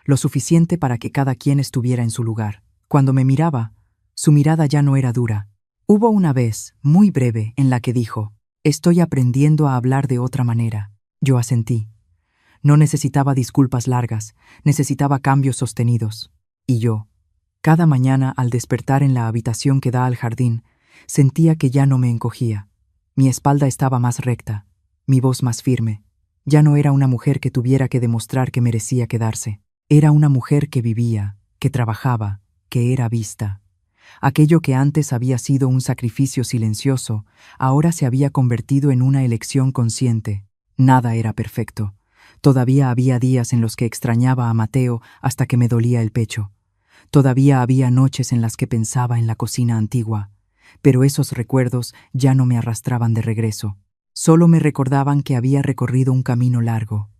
lo suficiente para que cada quien estuviera en su lugar. Cuando me miraba, su mirada ya no era dura. Hubo una vez, muy breve, en la que dijo: «Estoy aprendiendo a hablar de otra manera». Yo asentí. No necesitaba disculpas largas, necesitaba cambios sostenidos. Y yo, cada mañana al despertar en la habitación que da al jardín, sentía que ya no me encogía. Mi espalda estaba más recta, mi voz más firme. Ya no era una mujer que tuviera que demostrar que merecía quedarse. Era una mujer que vivía, que trabajaba, que era vista. Aquello que antes había sido un sacrificio silencioso, ahora se había convertido en una elección consciente. Nada era perfecto. Todavía había días en los que extrañaba a Mateo hasta que me dolía el pecho. Todavía había noches en las que pensaba en la cocina antigua, pero esos recuerdos ya no me arrastraban de regreso. Solo me recordaban que había recorrido un camino largo,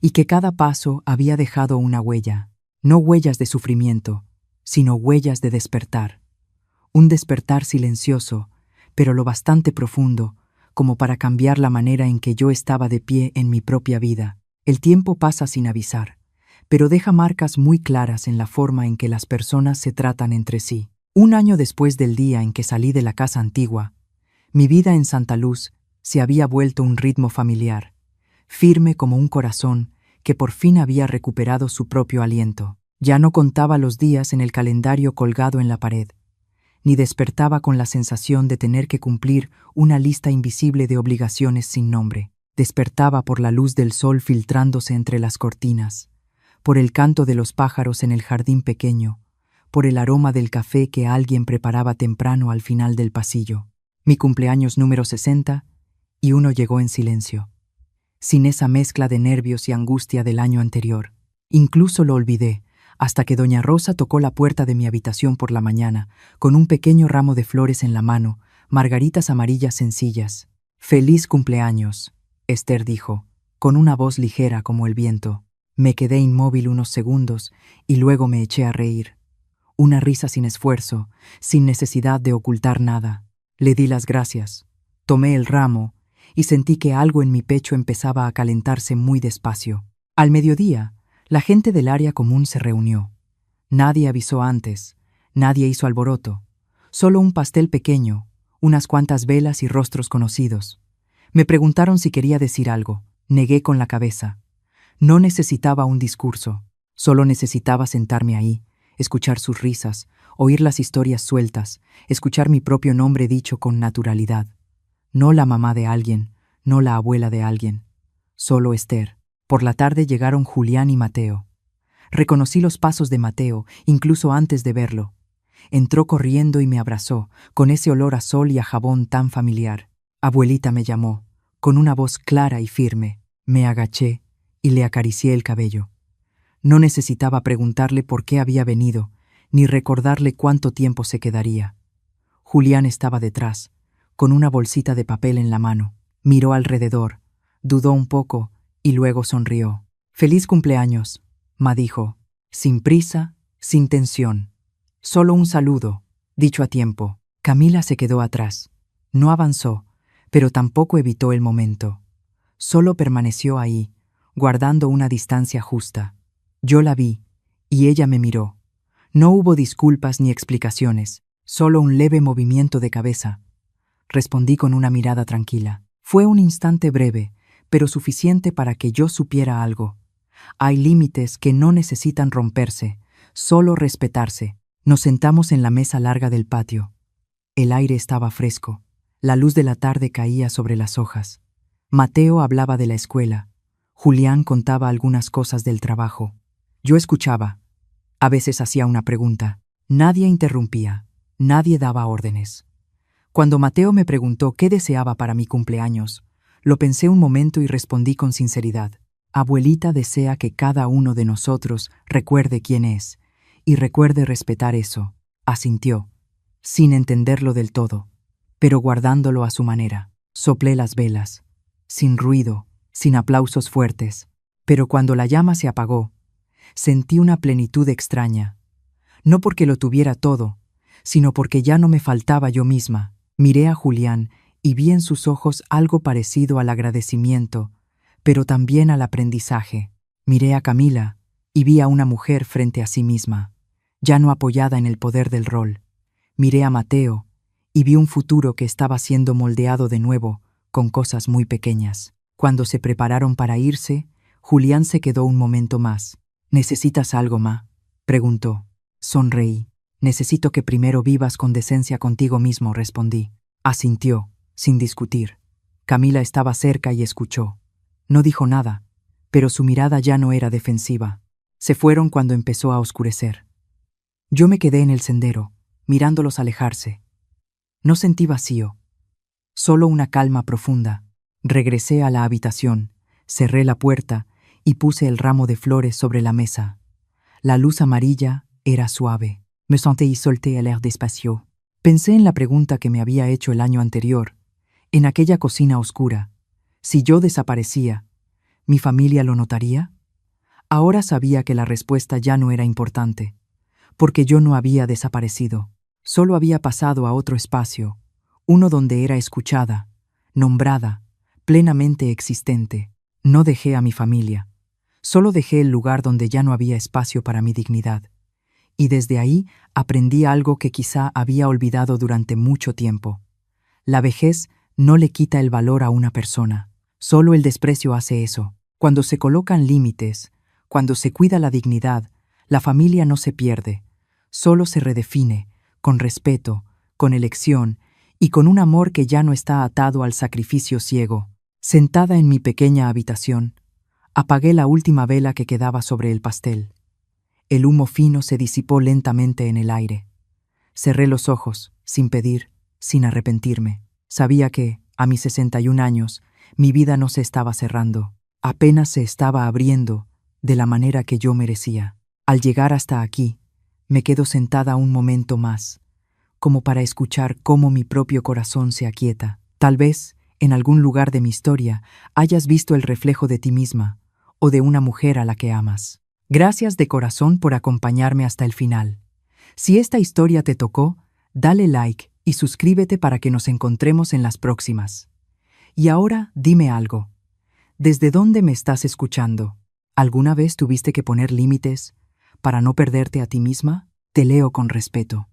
y que cada paso había dejado una huella, no huellas de sufrimiento, sino huellas de despertar. Un despertar silencioso, pero lo bastante profundo como para cambiar la manera en que yo estaba de pie en mi propia vida. El tiempo pasa sin avisar, pero deja marcas muy claras en la forma en que las personas se tratan entre sí. Un año después del día en que salí de la casa antigua, mi vida en Santa Luz se había vuelto un ritmo familiar, firme como un corazón que por fin había recuperado su propio aliento. Ya no contaba los días en el calendario colgado en la pared, ni despertaba con la sensación de tener que cumplir una lista invisible de obligaciones sin nombre. Despertaba por la luz del sol filtrándose entre las cortinas, por el canto de los pájaros en el jardín pequeño, por el aroma del café que alguien preparaba temprano al final del pasillo. Mi cumpleaños número 60, y uno llegó en silencio, sin esa mezcla de nervios y angustia del año anterior. Incluso lo olvidé, hasta que doña Rosa tocó la puerta de mi habitación por la mañana, con un pequeño ramo de flores en la mano, margaritas amarillas sencillas. «Feliz cumpleaños», Esther dijo, con una voz ligera como el viento. Me quedé inmóvil unos segundos y luego me eché a reír. Una risa sin esfuerzo, sin necesidad de ocultar nada. Le di las gracias, tomé el ramo y sentí que algo en mi pecho empezaba a calentarse muy despacio. Al mediodía, la gente del área común se reunió. Nadie avisó antes, nadie hizo alboroto, solo un pastel pequeño, unas cuantas velas y rostros conocidos. Me preguntaron si quería decir algo. Negué con la cabeza. No necesitaba un discurso, solo necesitaba sentarme ahí, escuchar sus risas, oír las historias sueltas, escuchar mi propio nombre dicho con naturalidad. No la mamá de alguien, no la abuela de alguien, solo Esther. Por la tarde llegaron Julián y Mateo. Reconocí los pasos de Mateo, incluso antes de verlo. Entró corriendo y me abrazó, con ese olor a sol y a jabón tan familiar. Abuelita me llamó, con una voz clara y firme. Me agaché y le acaricié el cabello. No necesitaba preguntarle por qué había venido, ni recordarle cuánto tiempo se quedaría. Julián estaba detrás, con una bolsita de papel en la mano. Miró alrededor, dudó un poco y luego sonrió. «Feliz cumpleaños», ma dijo, sin prisa, sin tensión. Solo un saludo, dicho a tiempo. Camila se quedó atrás. No avanzó, pero tampoco evitó el momento. Solo permaneció ahí, guardando una distancia justa. Yo la vi, y ella me miró. No hubo disculpas ni explicaciones, solo un leve movimiento de cabeza. Respondí con una mirada tranquila. Fue un instante breve, pero suficiente para que yo supiera algo. Hay límites que no necesitan romperse, solo respetarse. Nos sentamos en la mesa larga del patio. El aire estaba fresco. La luz de la tarde caía sobre las hojas. Mateo hablaba de la escuela. Julián contaba algunas cosas del trabajo. Yo escuchaba. A veces hacía una pregunta. Nadie interrumpía. Nadie daba órdenes. Cuando Mateo me preguntó qué deseaba para mi cumpleaños, lo pensé un momento y respondí con sinceridad. Abuelita desea que cada uno de nosotros recuerde quién es, y recuerde respetar eso. Asintió, sin entenderlo del todo, pero guardándolo a su manera. Soplé las velas, sin ruido, sin aplausos fuertes, pero cuando la llama se apagó, sentí una plenitud extraña. No porque lo tuviera todo, sino porque ya no me faltaba yo misma. Miré a Julián y vi en sus ojos algo parecido al agradecimiento, pero también al aprendizaje. Miré a Camila y vi a una mujer frente a sí misma, ya no apoyada en el poder del rol. Miré a Mateo y vi un futuro que estaba siendo moldeado de nuevo con cosas muy pequeñas. Cuando se prepararon para irse, Julián se quedó un momento más. ¿Necesitas algo, ma?, preguntó. Sonreí. Necesito que primero vivas con decencia contigo mismo, respondí. Asintió, sin discutir. Camila estaba cerca y escuchó. No dijo nada, pero su mirada ya no era defensiva. Se fueron cuando empezó a oscurecer. Yo me quedé en el sendero, mirándolos alejarse. No sentí vacío, solo una calma profunda. Regresé a la habitación, cerré la puerta y puse el ramo de flores sobre la mesa. La luz amarilla era suave. Me senté y solté el air despacio. Pensé en la pregunta que me había hecho el año anterior, en aquella cocina oscura. Si yo desaparecía, ¿mi familia lo notaría? Ahora sabía que la respuesta ya no era importante, porque yo no había desaparecido. Solo había pasado a otro espacio, uno donde era escuchada, nombrada, plenamente existente. No dejé a mi familia, solo dejé el lugar donde ya no había espacio para mi dignidad. Y desde ahí aprendí algo que quizá había olvidado durante mucho tiempo. La vejez no le quita el valor a una persona, solo el desprecio hace eso. Cuando se colocan límites, cuando se cuida la dignidad, la familia no se pierde, solo se redefine, con respeto, con elección y con un amor que ya no está atado al sacrificio ciego. Sentada en mi pequeña habitación, apagué la última vela que quedaba sobre el pastel. El humo fino se disipó lentamente en el aire. Cerré los ojos, sin pedir, sin arrepentirme. Sabía que, a mis 61 años, mi vida no se estaba cerrando, apenas se estaba abriendo de la manera que yo merecía. Al llegar hasta aquí, me quedo sentada un momento más, como para escuchar cómo mi propio corazón se aquieta. Tal vez, en algún lugar de mi historia, hayas visto el reflejo de ti misma o de una mujer a la que amas. Gracias de corazón por acompañarme hasta el final. Si esta historia te tocó, dale like y suscríbete para que nos encontremos en las próximas. Y ahora dime algo. ¿Desde dónde me estás escuchando? ¿Alguna vez tuviste que poner límites para no perderte a ti misma? Te leo con respeto.